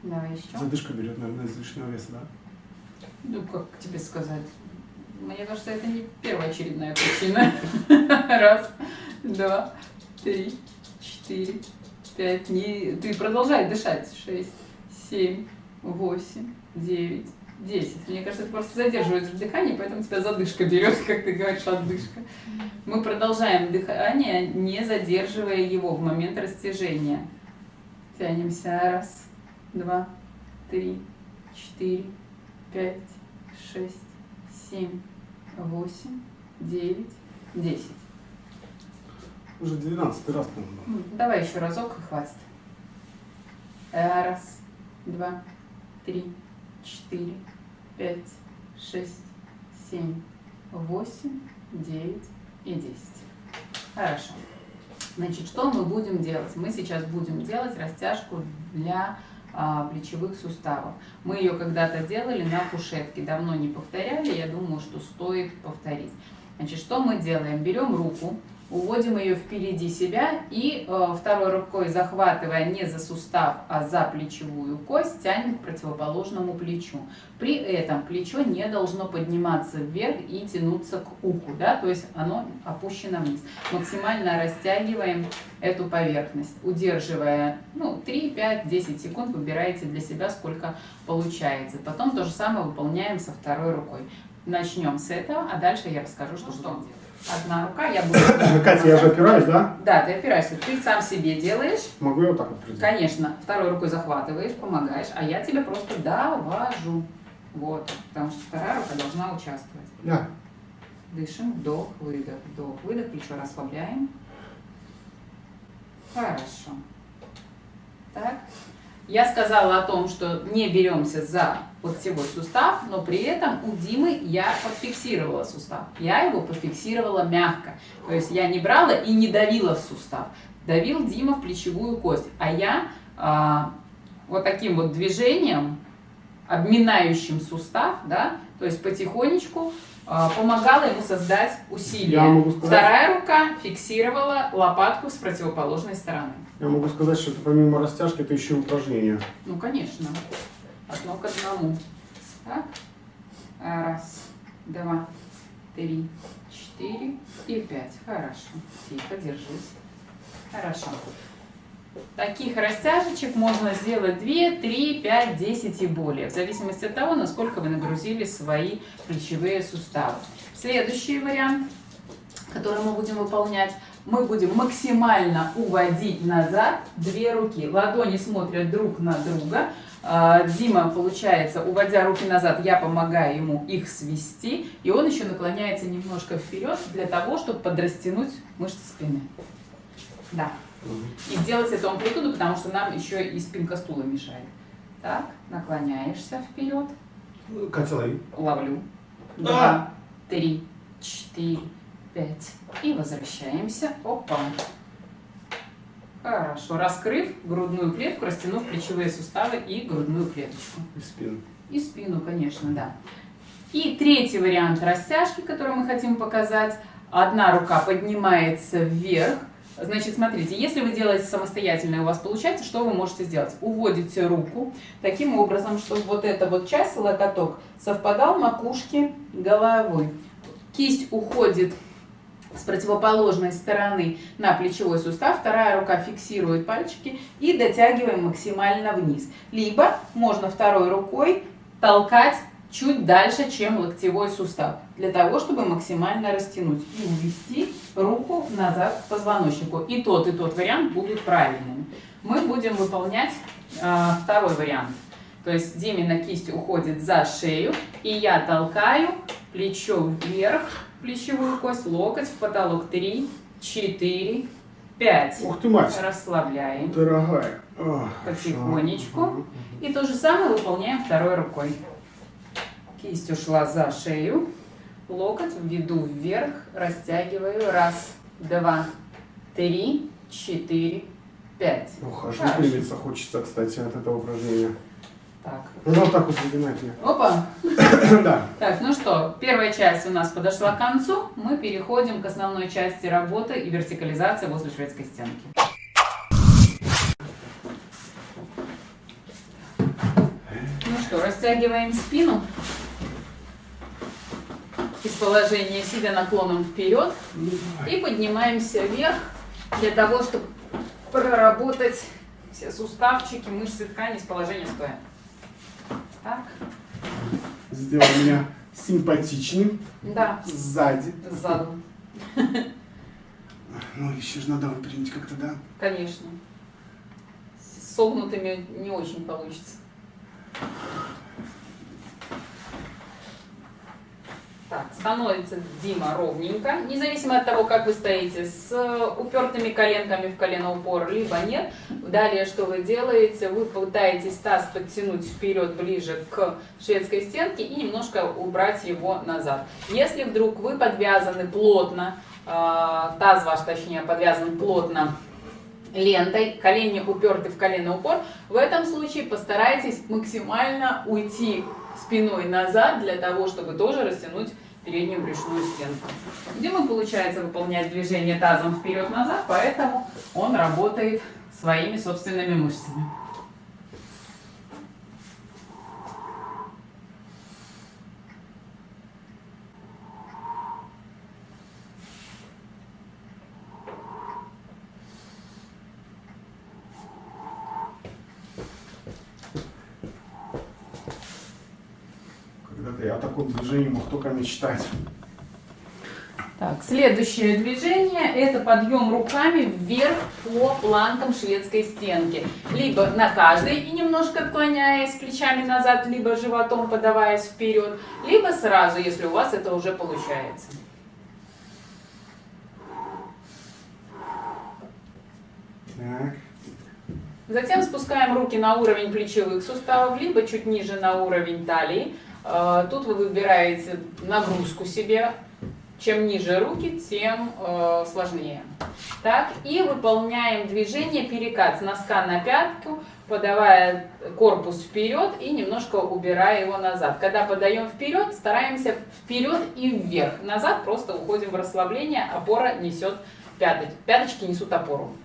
Speaker 1: Давай еще.
Speaker 2: Задышка берет, наверное, из лишнего веса, да?
Speaker 1: Ну, как тебе сказать? Мне кажется, это не первоочередная причина. Раз, два, три, 4, 5. Ты продолжай дышать. 6, 7, 8, 9, 10. Мне кажется, ты просто задерживаешь дыхание, поэтому тебя задышка берет, как ты говоришь, отдышка. Мы продолжаем дыхание, не задерживая его в момент растяжения. Тянемся. Раз, два, 3, 4, 5, 6, 7, 8, 9, 10.
Speaker 2: Уже 12-й раз, по-моему.
Speaker 1: Давай еще разок и хватит. Раз, два, 3, 4, 5, 6, 7, 8, 9 и 10. Хорошо. Значит, что мы будем делать? Мы сейчас будем делать растяжку для плечевых суставов. Мы ее когда-то делали на кушетке, давно не повторяли, я думаю, что стоит повторить. Значит, что мы делаем? Берем руку, уводим ее впереди себя и второй рукой, захватывая не за сустав, а за плечевую кость, тянем к противоположному плечу. При этом плечо не должно подниматься вверх и тянуться к уху, да? То есть оно опущено вниз. Максимально растягиваем эту поверхность, удерживая 3, 5, 10 секунд, выбираете для себя, сколько получается. Потом то же самое выполняем со второй рукой. Начнем с этого, а дальше я расскажу, что делать. Одна рука, я буду...
Speaker 2: Катя, я же опираюсь, да?
Speaker 1: Да, ты опираешься. Ты сам себе делаешь.
Speaker 2: Могу я вот так вот прийти?
Speaker 1: Конечно. Второй рукой захватываешь, помогаешь, а я тебе просто довожу. Вот. Потому что вторая рука должна участвовать.
Speaker 2: Да.
Speaker 1: Дышим. Вдох, выдох, вдох, выдох. Плечо расслабляем. Хорошо. Так. Я сказала о том, что не беремся за локтевой сустав, но при этом у Димы я подфиксировала сустав. Я его подфиксировала мягко. То есть я не брала и не давила в сустав. Давил Дима в плечевую кость. А я вот таким вот движением, обминающим сустав, да, то есть потихонечку помогала ему создать усилие. Вторая рука фиксировала лопатку с противоположной стороны.
Speaker 2: Я могу сказать, что это помимо растяжки, это еще упражнение.
Speaker 1: Ну, конечно. Одно к одному. Так. Раз, два, 3, 4 и 5. Хорошо. Тихо, держись. Хорошо. Таких растяжечек можно сделать 2, 3, 5, 10 и более, в зависимости от того, насколько вы нагрузили свои плечевые суставы. Следующий вариант, который мы будем выполнять, мы будем максимально уводить назад две руки. Ладони смотрят друг на друга. Дима, получается, уводя руки назад, я помогаю ему их свести, и он еще наклоняется немножко вперед для того, чтобы подрастянуть мышцы спины. Да. И сделать эту амплитуду, потому что нам еще и спинка стула мешает. Так, наклоняешься вперед.
Speaker 2: Катя, лови.
Speaker 1: Ловлю. 2, 3, 4, 5. И возвращаемся. Опа. Хорошо. Раскрыв грудную клетку, растянув плечевые суставы и грудную клеточку.
Speaker 2: И спину.
Speaker 1: И спину, конечно, да. И третий вариант растяжки, который мы хотим показать. Одна рука поднимается вверх. Значит, смотрите, если вы делаете самостоятельно и у вас получается, что вы можете сделать? Уводите руку таким образом, чтобы вот эта вот часть, локоток, совпадал макушке головой. Кисть уходит с противоположной стороны на плечевой сустав, вторая рука фиксирует пальчики и дотягиваем максимально вниз. Либо можно второй рукой толкать чуть дальше, чем локтевой сустав, для того, чтобы максимально растянуть и увести руку назад к позвоночнику. И тот вариант будут правильными. Мы будем выполнять второй вариант. То есть Димина кисть уходит за шею, и я толкаю плечо вверх, плечевую кость, локоть в потолок. 3, 4, 5.
Speaker 2: Ух ты, мать!
Speaker 1: Расслабляем.
Speaker 2: Дорогая.
Speaker 1: Потихонечку. И то же самое выполняем второй рукой. Кисть ушла за шею, Локоть введу вверх, растягиваю. 1, 2, 3, 4, 5.
Speaker 2: Ох, аж
Speaker 1: Хорошо.
Speaker 2: выпрямиться хочется, кстати, от этого упражнения.
Speaker 1: Так.
Speaker 2: Ну, вот так вот выгинать мне.
Speaker 1: Опа.
Speaker 2: Да.
Speaker 1: Так, ну что, первая часть у нас подошла к концу. Мы переходим к основной части работы и вертикализации возле шведской стенки. Ну что, растягиваем спину. Из положения сидя наклоном вперед. И поднимаемся вверх для того, чтобы проработать все суставчики, мышцы ткани с положения стоя. Так.
Speaker 2: Сделал меня симпатичным.
Speaker 1: Да.
Speaker 2: Сзади.
Speaker 1: Сзаду.
Speaker 2: Ну, еще же надо выпрямить как-то, да?
Speaker 1: Конечно. С согнутыми не очень получится. Так, становится Дима ровненько, независимо от того, как вы стоите, с упертыми коленками в колено-упор, либо нет. Далее, что вы делаете, вы пытаетесь таз подтянуть вперед, ближе к шведской стенке и немножко убрать его назад. Если вдруг вы подвязаны плотно, таз ваш, точнее, подвязан плотно лентой, колени уперты в колено-упор, в этом случае постарайтесь максимально уйти спиной назад для того, чтобы тоже растянуть переднюю брюшную стенку. Дима получается выполнять движение тазом вперед-назад, поэтому он работает своими собственными мышцами.
Speaker 2: Когда-то я о таком движении мог только мечтать.
Speaker 1: Так, следующее движение – это подъем руками вверх по планкам шведской стенки. Либо на каждой и немножко отклоняясь плечами назад, либо животом подаваясь вперед, либо сразу, если у вас это уже получается.
Speaker 2: Так.
Speaker 1: Затем спускаем руки на уровень плечевых суставов, либо чуть ниже на уровень талии. Тут вы выбираете нагрузку себе. Чем ниже руки, тем сложнее. Так, и выполняем движение перекат с носка на пятку, подавая корпус вперед и немножко убирая его назад. Когда подаем вперед, стараемся вперед и вверх. Назад просто уходим в расслабление, опора несет пяточки, пяточки несут опору.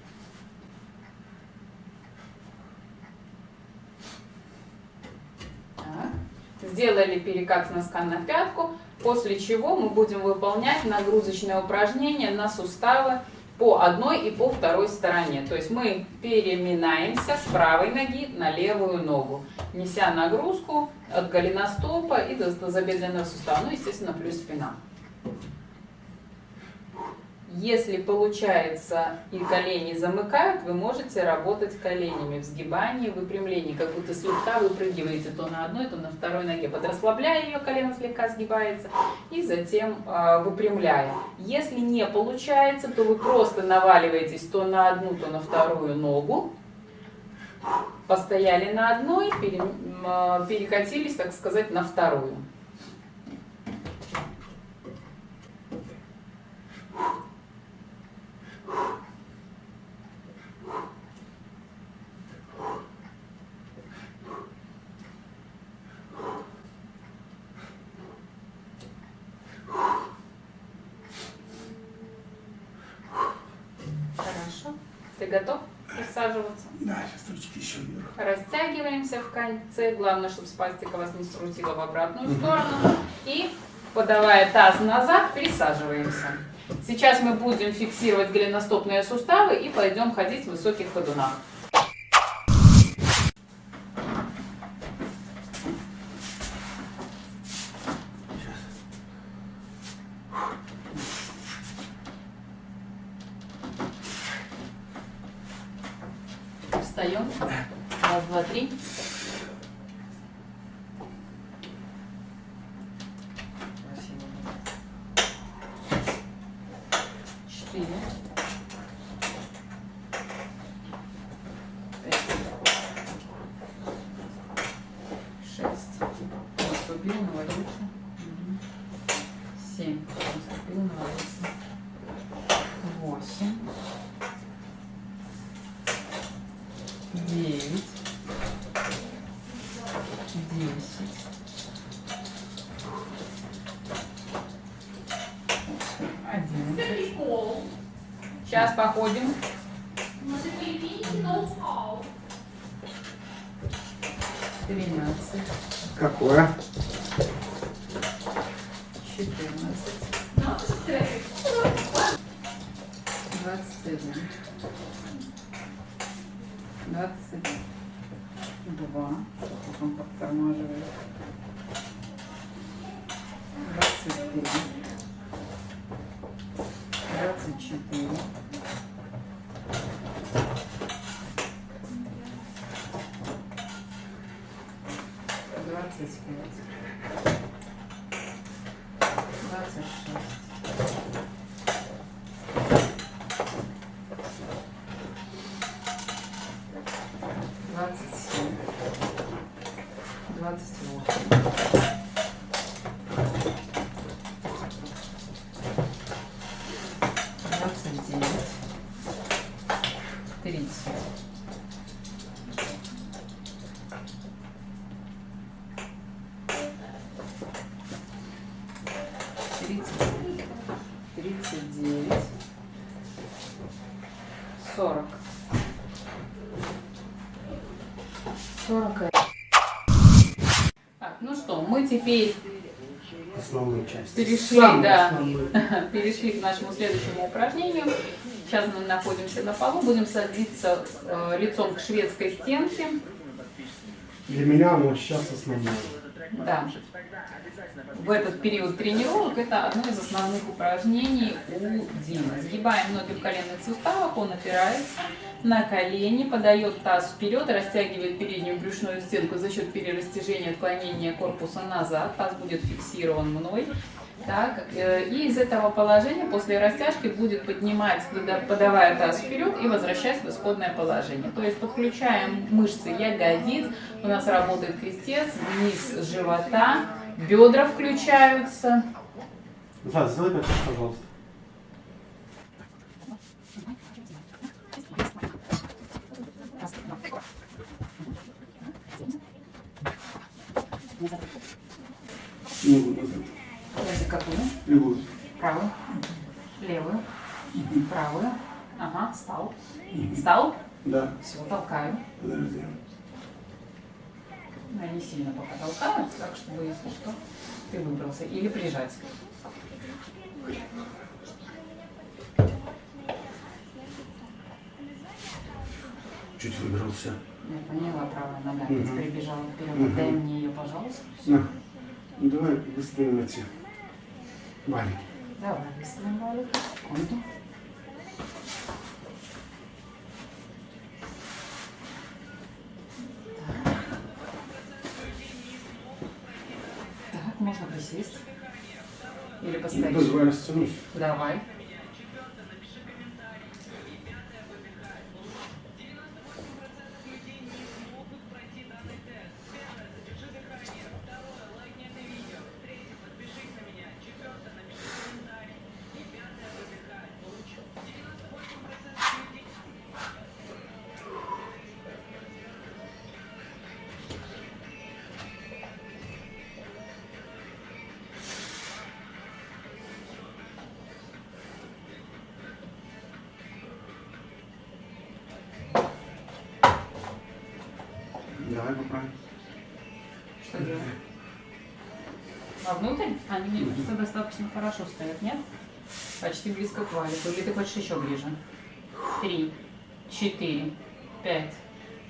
Speaker 1: Так. Сделали перекат с носка на пятку. После чего мы будем выполнять нагрузочные упражнения на суставы по одной и по второй стороне. То есть мы переминаемся с правой ноги на левую ногу, неся нагрузку от голеностопа и до тазобедренного сустава. Ну, естественно, плюс спина. Если получается и колени замыкают, вы можете работать коленями в сгибании, выпрямлении, как будто слегка выпрыгиваете то на одной, то на второй ноге. Подрасслабляя ее, колено слегка сгибается и затем выпрямляя. Если не получается, то вы просто наваливаетесь то на одну, то на вторую ногу. Постояли на одной, перекатились, так сказать, на вторую. Хорошо. Ты готов присаживаться?
Speaker 2: Да, сейчас ручки еще вверх.
Speaker 1: Растягиваемся в конце. Главное, чтобы спастика вас не скрутила в обратную сторону. И, подавая таз назад, присаживаемся. Сейчас мы будем фиксировать голеностопные суставы и пойдем ходить в высоких ходунах. Встаем. Раз, два, три. Четыре. Пять. Шесть. Наступил, навалился. Сейчас походим. 13,
Speaker 2: Какое?
Speaker 1: 14, 21, 22, потом подтормаживает, 23, 24, 25, 26, 27, 28, 29, 30, 39, 40, 41. Так, ну что, мы теперь
Speaker 2: Основную часть.
Speaker 1: перешли,
Speaker 2: Самую
Speaker 1: да,
Speaker 2: основную.
Speaker 1: перешли к нашему следующему упражнению. Сейчас мы находимся на полу, будем садиться лицом к шведской стенке.
Speaker 2: Для меня оно сейчас основное.
Speaker 1: Да. В этот период тренировок это одно из основных упражнений у Димы. Сгибаем ноги в коленных суставах, он опирается на колени, подает таз вперед, растягивает переднюю брюшную стенку за счет перерастяжения, отклонения корпуса назад. Таз будет фиксирован мной. Так, и из этого положения после растяжки будет поднимать, подавая таз вперед и возвращаясь в исходное положение. То есть подключаем мышцы ягодиц, у нас работает крестец, низ живота, бедра включаются.
Speaker 2: Злата, сделай это, пожалуйста. Не буду назад.
Speaker 1: Какую?
Speaker 2: Любую.
Speaker 1: Правую, левую, правую. Ага, встал. Встал?
Speaker 2: Да.
Speaker 1: Все, толкаю.
Speaker 2: Подожди.
Speaker 1: Но я не сильно пока толкаю, так чтобы, если что, ты выбрался. Или прижать.
Speaker 2: Чуть выбрался.
Speaker 1: Я поняла, правая нога
Speaker 2: Мгм.
Speaker 1: прибежала вперед.
Speaker 2: Мгм.
Speaker 1: Дай мне ее, пожалуйста.
Speaker 2: На. Ну, давай выставим эти валики.
Speaker 1: Давай, выставим валик. Секунду. Так, можно присесть. Или постоять.
Speaker 2: Давай растянусь.
Speaker 1: Давай.
Speaker 2: Давай поправим.
Speaker 1: Что делать? Вовнутрь? Они, мне кажется, достаточно хорошо стоят, нет? Почти близко к валику. Или ты хочешь еще ближе? 3, 4, 5,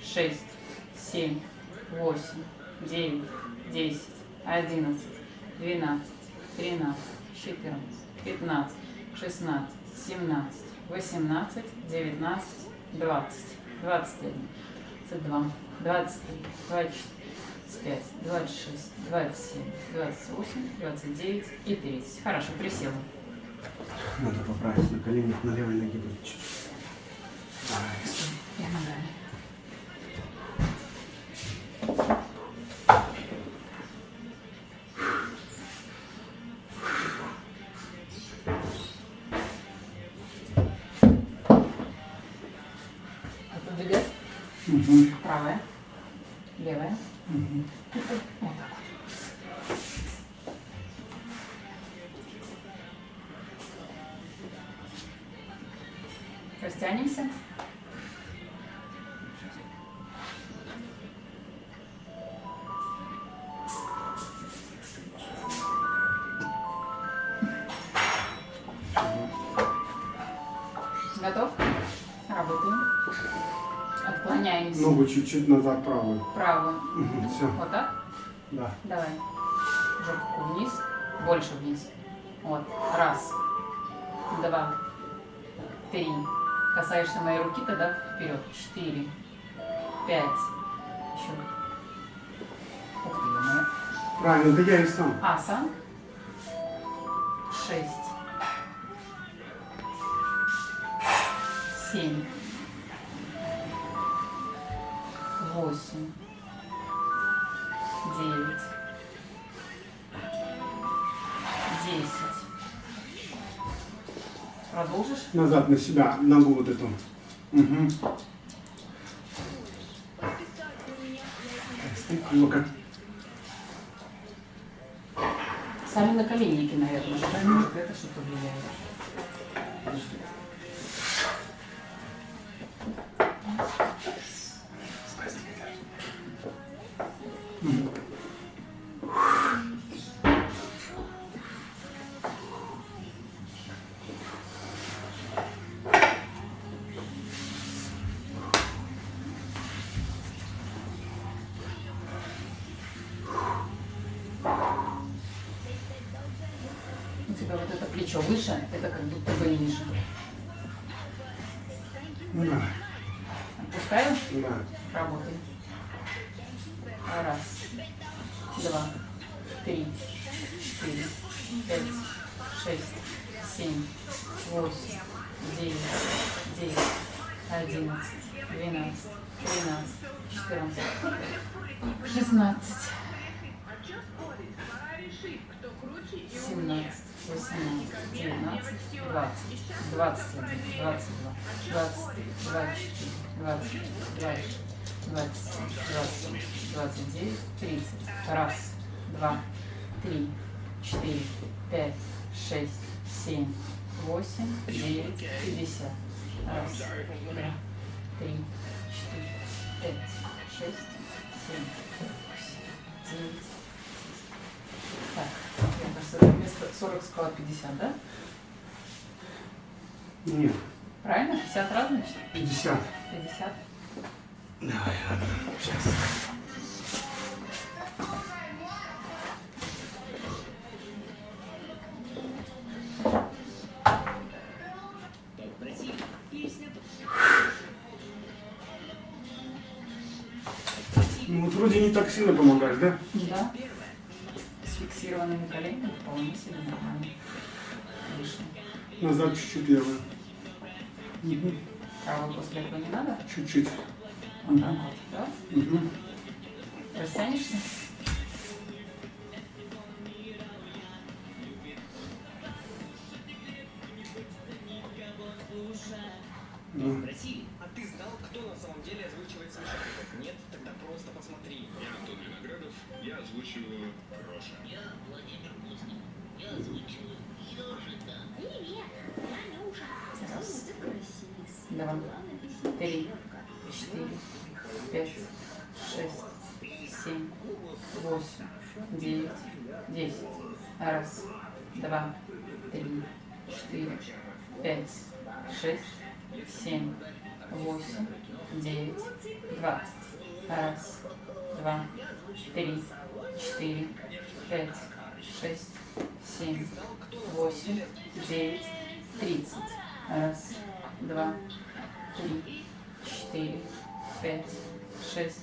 Speaker 1: 6, 7, 8, 9, 10, 11, 12, 13, 14, 15, 16, 17, 18, 19, 20, 21, 22, 23, 24, 25, 26, 27, 28, 29 и 30. Хорошо, присела.
Speaker 2: Надо поправить на коленях, на левой ноге будет чуть. Давай.
Speaker 1: Я ногами. Отодвигать.
Speaker 2: Угу.
Speaker 1: Правая. Левая.
Speaker 2: Угу.
Speaker 1: Вот так вот. Растянемся. Готов? Работаем. Отклоняемся.
Speaker 2: Ногу чуть-чуть назад правую.
Speaker 1: Правую.
Speaker 2: Все.
Speaker 1: Вот так?
Speaker 2: Да.
Speaker 1: Давай. Жопку вниз. Больше вниз. Вот. Раз. Два. Три. Касаешься моей руки, тогда вперед. 4. 5. Еще. Ух ты, ё-моё.
Speaker 2: Правильно, да я и сам.
Speaker 1: А, сам. 6. 7. 8. 9. 10. Продолжишь?
Speaker 2: Назад на себя, ногу вот эту. Угу. Ну-ка.
Speaker 1: Сами наколенники, наверное. Может, это что-то влияет. У тебя вот это плечо выше, это как будто бы ниже.
Speaker 2: Да.
Speaker 1: Отпускаю?
Speaker 2: Да.
Speaker 1: Работаем. Раз, два, три, 4, 5, 6, 7, 8, 9, 10, 11, 12, 13, 14, 16, 17, 18, 19, 20, 21, 22, 23, 24, 25, 26, 27, 28, 29, 30. Раз, два, три, 4, 5, 6, 7, 8, 9, 50. Раз, два, 3, 4, 5, 6, 7, 8, 9. Так, мне кажется, вместо 40 сказала 50, да?
Speaker 2: Нет,
Speaker 1: Правильно? 50 раз, значит?
Speaker 2: 50.
Speaker 1: 50.
Speaker 2: Давай, ладно. Сейчас. Ну вот вроде не так сильно помогаешь, да?
Speaker 1: Да. С фиксированными коленями вполне себе нормально. Вышло.
Speaker 2: Назад чуть-чуть левую. Угу.
Speaker 1: Правую после этого не надо?
Speaker 2: Чуть-чуть.
Speaker 1: Вот так вот, да?
Speaker 2: Угу.
Speaker 1: Растянешься?
Speaker 2: Ну.
Speaker 3: Спроси, а ты знал, кто на самом деле озвучивает смешариков? Нет? Тогда просто посмотри.
Speaker 4: Я Антон Виноградов, я озвучиваю Роша.
Speaker 5: Я Владимир Кузник. Я озвучиваю ежика. Привет, я Нюша.
Speaker 1: Раз.
Speaker 5: Ты красивый.
Speaker 1: Два.
Speaker 5: Главное, ты
Speaker 1: 3,
Speaker 5: симпатичный.
Speaker 1: 4, 5, 6, 7, 8, 9, 10. Раз, два, 3, 4, 5, 6, 7, 8, 9, 20. Раз, два, 3, 4, 5, 6, 7, 8, 9, 30. Раз, два, 3, 4, 5, 6,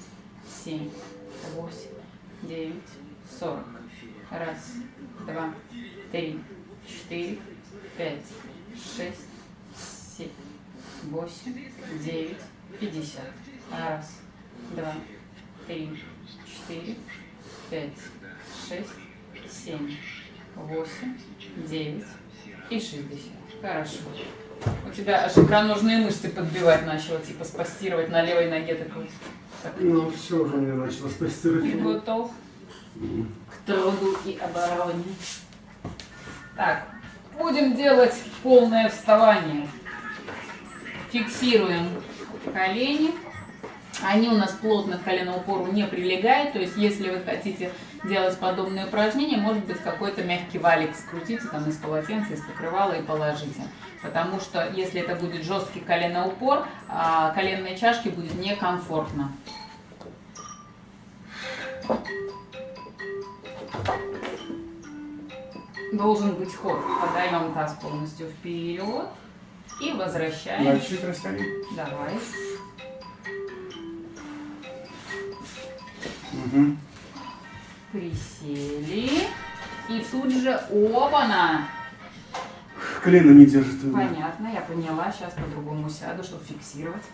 Speaker 1: 7, 8, 9, 40. Раз, два, 3, 4, 5, 6, 7, 8, 9, 50. Раз, два, 3, 4, 5, 6, 7, 8, 9 и 60. Хорошо. У тебя аж икроножные мышцы подбивать начала, типа спастировать на левой ноге такой. Так.
Speaker 2: Ну все уже мне начало спастировать.
Speaker 1: Ты готов к труду и обороне. Так, будем делать полное вставание. Фиксируем колени. Они у нас плотно к коленоупору не прилегают. То есть, если вы хотите делать подобные упражнения, может быть, какой-то мягкий валик скрутите там из полотенца, из покрывала и положите. Потому что, если это будет жесткий коленоупор, коленной чашке будет некомфортно. Должен быть ход. Подаем таз полностью вперед и возвращаем.
Speaker 2: Давай чуть растянем.
Speaker 1: Давай.
Speaker 2: Угу.
Speaker 1: Присели. И тут же опа-на!
Speaker 2: Колено не держит.
Speaker 1: Понятно, я поняла. Сейчас по-другому сяду, чтобы фиксировать.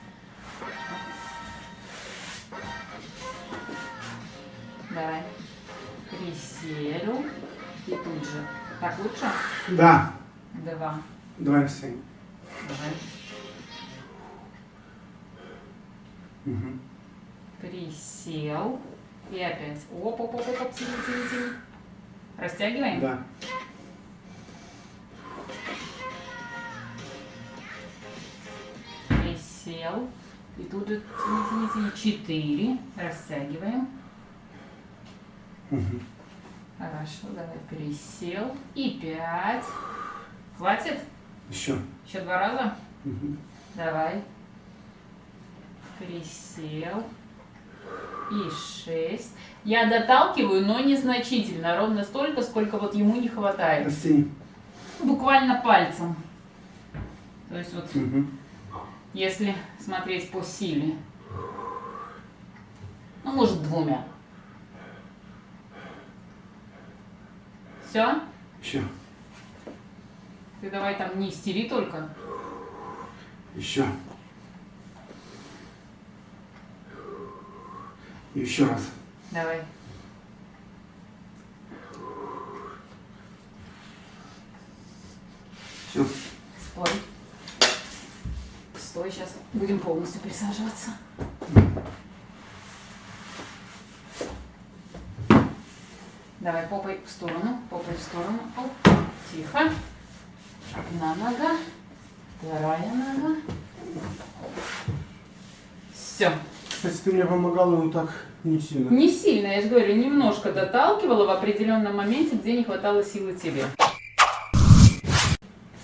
Speaker 1: Давай. Присели. И тут же. Так лучше?
Speaker 2: Да.
Speaker 1: Два.
Speaker 2: Давай растянем.
Speaker 1: Давай.
Speaker 2: Угу.
Speaker 1: Присел. И опять. Оп-оп-оп-оп. Тяни. Растягиваем?
Speaker 2: Да.
Speaker 1: Присел. И тут же тяни. 4. Растягиваем.
Speaker 2: Угу.
Speaker 1: Хорошо, давай присел. И 5. Хватит?
Speaker 2: Еще.
Speaker 1: Еще 2 раза?
Speaker 2: Угу.
Speaker 1: Давай. Присел. И 6. Я доталкиваю, но незначительно. Ровно столько, сколько вот ему не хватает.
Speaker 2: Растяни.
Speaker 1: Буквально пальцем. То есть вот,
Speaker 2: Угу.
Speaker 1: если смотреть по силе. Ну, может, 2. Все?
Speaker 2: Еще.
Speaker 1: Ты давай там не истери только.
Speaker 2: Еще. Еще раз.
Speaker 1: Давай.
Speaker 2: Все.
Speaker 1: Стой. Стой, сейчас будем полностью присаживаться. Давай попой в сторону, попой в сторону. Оп. Тихо. Одна нога, вторая нога. Все.
Speaker 2: Кстати, ты мне помогала, но так не сильно.
Speaker 1: Не сильно, я же говорю, немножко доталкивала в определенном моменте, где не хватало силы тебе.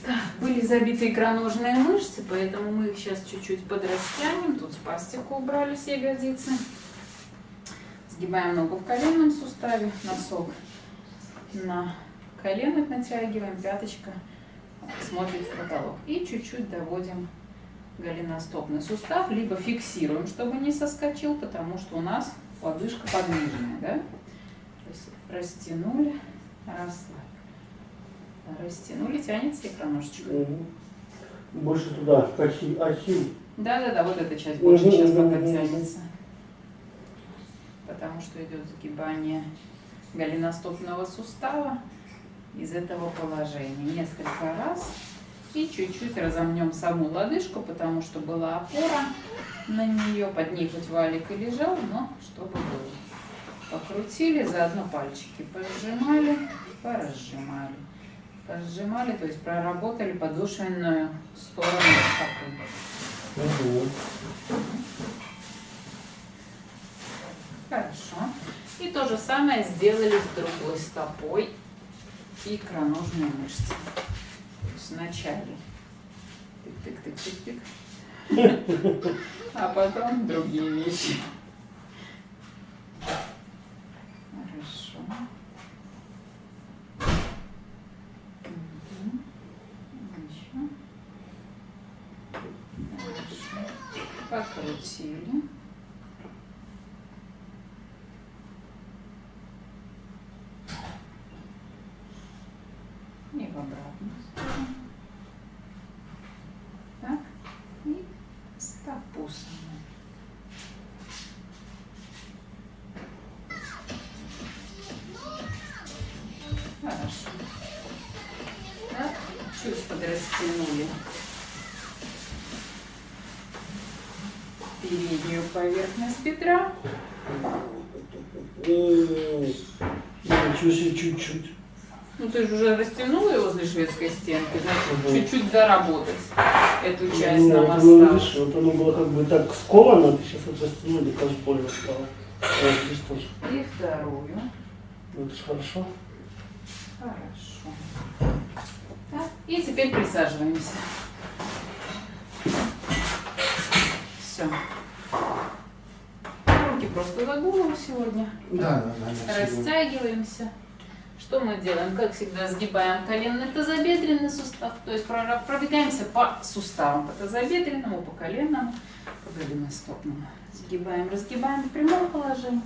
Speaker 1: Так, были забиты икроножные мышцы, поэтому мы их сейчас чуть-чуть подрастянем. Тут спастику убрали с ягодицы. Сгибаем ногу в коленном суставе, носок на коленок натягиваем, пяточка смотрит в потолок. И чуть-чуть доводим голеностопный сустав, либо фиксируем, чтобы не соскочил, потому что у нас лодыжка подвижная, да? То есть растянули, расслабили. Растянули, тянется икроножечка.
Speaker 2: Больше туда, ахилл.
Speaker 1: Да, вот эта часть больше сейчас пока тянется. Потому что идет сгибание голеностопного сустава из этого положения. Несколько раз. И чуть-чуть разомнем саму лодыжку, потому что была опора на нее. Под ней хоть валик и лежал, но чтобы было. Покрутили, заодно пальчики пожимали, поразжимали. Разжимали, то есть проработали подошвенную сторону стопы. Хорошо. И то же самое сделали с другой стопой икроножные мышцы. То есть вначале тык-тык-тык-тык-тык. А потом другие вещи. Хорошо. Еще. Хорошо. Покрутили. И в обратную сторону. Так. И стопу саму. Хорошо. Так. Чуть подрастянули переднюю поверхность бедра.
Speaker 2: Чуть-чуть.
Speaker 1: Ну ты же уже растянула его возле шведской стенки, значит чуть-чуть доработать. эту часть
Speaker 6: Ну,
Speaker 1: нам
Speaker 6: вот оно,
Speaker 1: осталось.
Speaker 6: видишь, вот оно было как бы так сковано, ты сейчас это растянул, и как больно стало. Вот здесь тоже.
Speaker 1: И вторую.
Speaker 6: Ну, это же хорошо.
Speaker 1: Хорошо. Так, и теперь присаживаемся. Все. Руки просто за голову сегодня.
Speaker 6: Да.
Speaker 1: Растягиваемся. Что мы делаем? Как всегда, сгибаем коленный тазобедренный сустав, то есть пробегаемся по суставам, по тазобедренному, по коленному, по голеностопному. Сгибаем, разгибаем в прямом положении.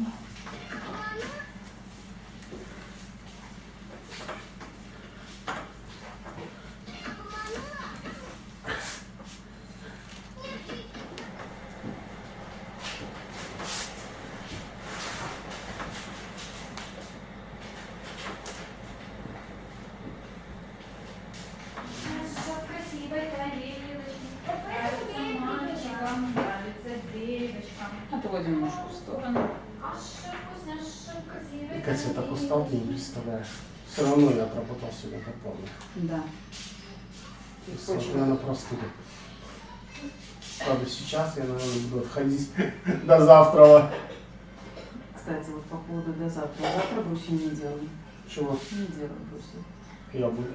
Speaker 1: Отводим ножку в сторону.
Speaker 6: Катя, я так устал, ты не представляешь. Все равно я отработал сегодня как помню.
Speaker 1: Да.
Speaker 6: Смотря на простуду. Правда, сейчас я, наверное, буду отходить до завтра.
Speaker 1: Кстати, вот по поводу до завтра. Завтра брусья не делаем.
Speaker 6: Чего?
Speaker 1: Не делаем брусья.
Speaker 6: Я буду.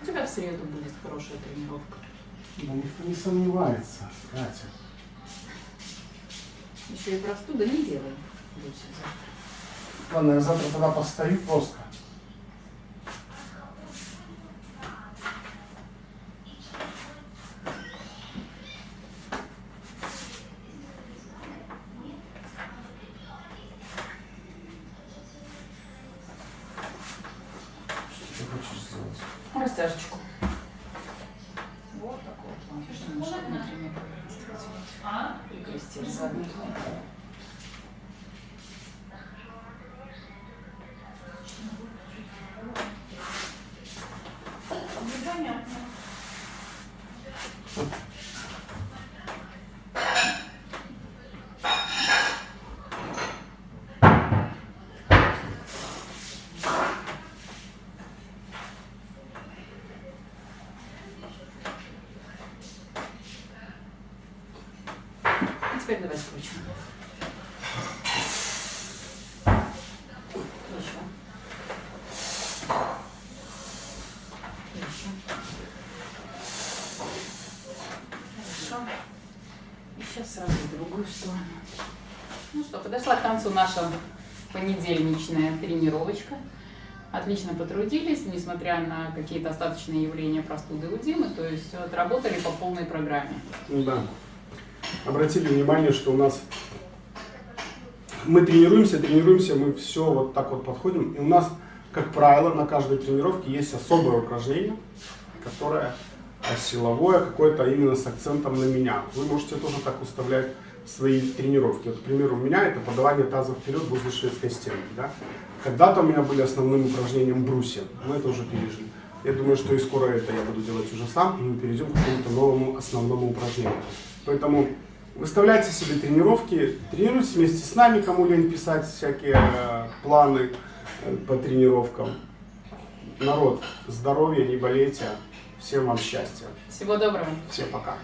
Speaker 1: У тебя в среду будет хорошая тренировка.
Speaker 6: Да никто не сомневается, Катя.
Speaker 1: Еще и простуда не делаем брусья завтра.
Speaker 6: Ладно, я завтра тогда постою просто. Что ты хочешь сделать?
Speaker 1: Растяжечку. Вот такой вот. Видишь, немножко внутренней поверхности потянуть. И крестец задний. Непонятно. И теперь давай скручиваем. Еще. Еще. Хорошо. И сейчас сразу в другую сторону. Ну что, подошла к концу наша понедельничная тренировочка. Отлично потрудились, несмотря на какие-то остаточные явления простуды у Димы, то есть отработали по полной программе.
Speaker 2: Ну да. Обратили внимание, что у нас мы тренируемся, мы все вот так вот подходим. И у нас, как правило, на каждой тренировке есть особое упражнение, которое силовое, какое-то именно с акцентом на меня. Вы можете тоже так уставлять свои тренировки. Вот, к примеру, у меня это подавание таза вперед возле шведской стенки. Да? Когда-то у меня были основным упражнением брусья, мы это уже пережили. Я думаю, что и скоро это я буду делать уже сам, и мы перейдем к какому-то новому основному упражнению. Поэтому выставляйте себе тренировки, тренируйтесь вместе с нами, кому лень писать всякие планы по тренировкам. Народ, здоровья, не болейте, всем вам счастья.
Speaker 1: Всего доброго.
Speaker 2: Всем пока.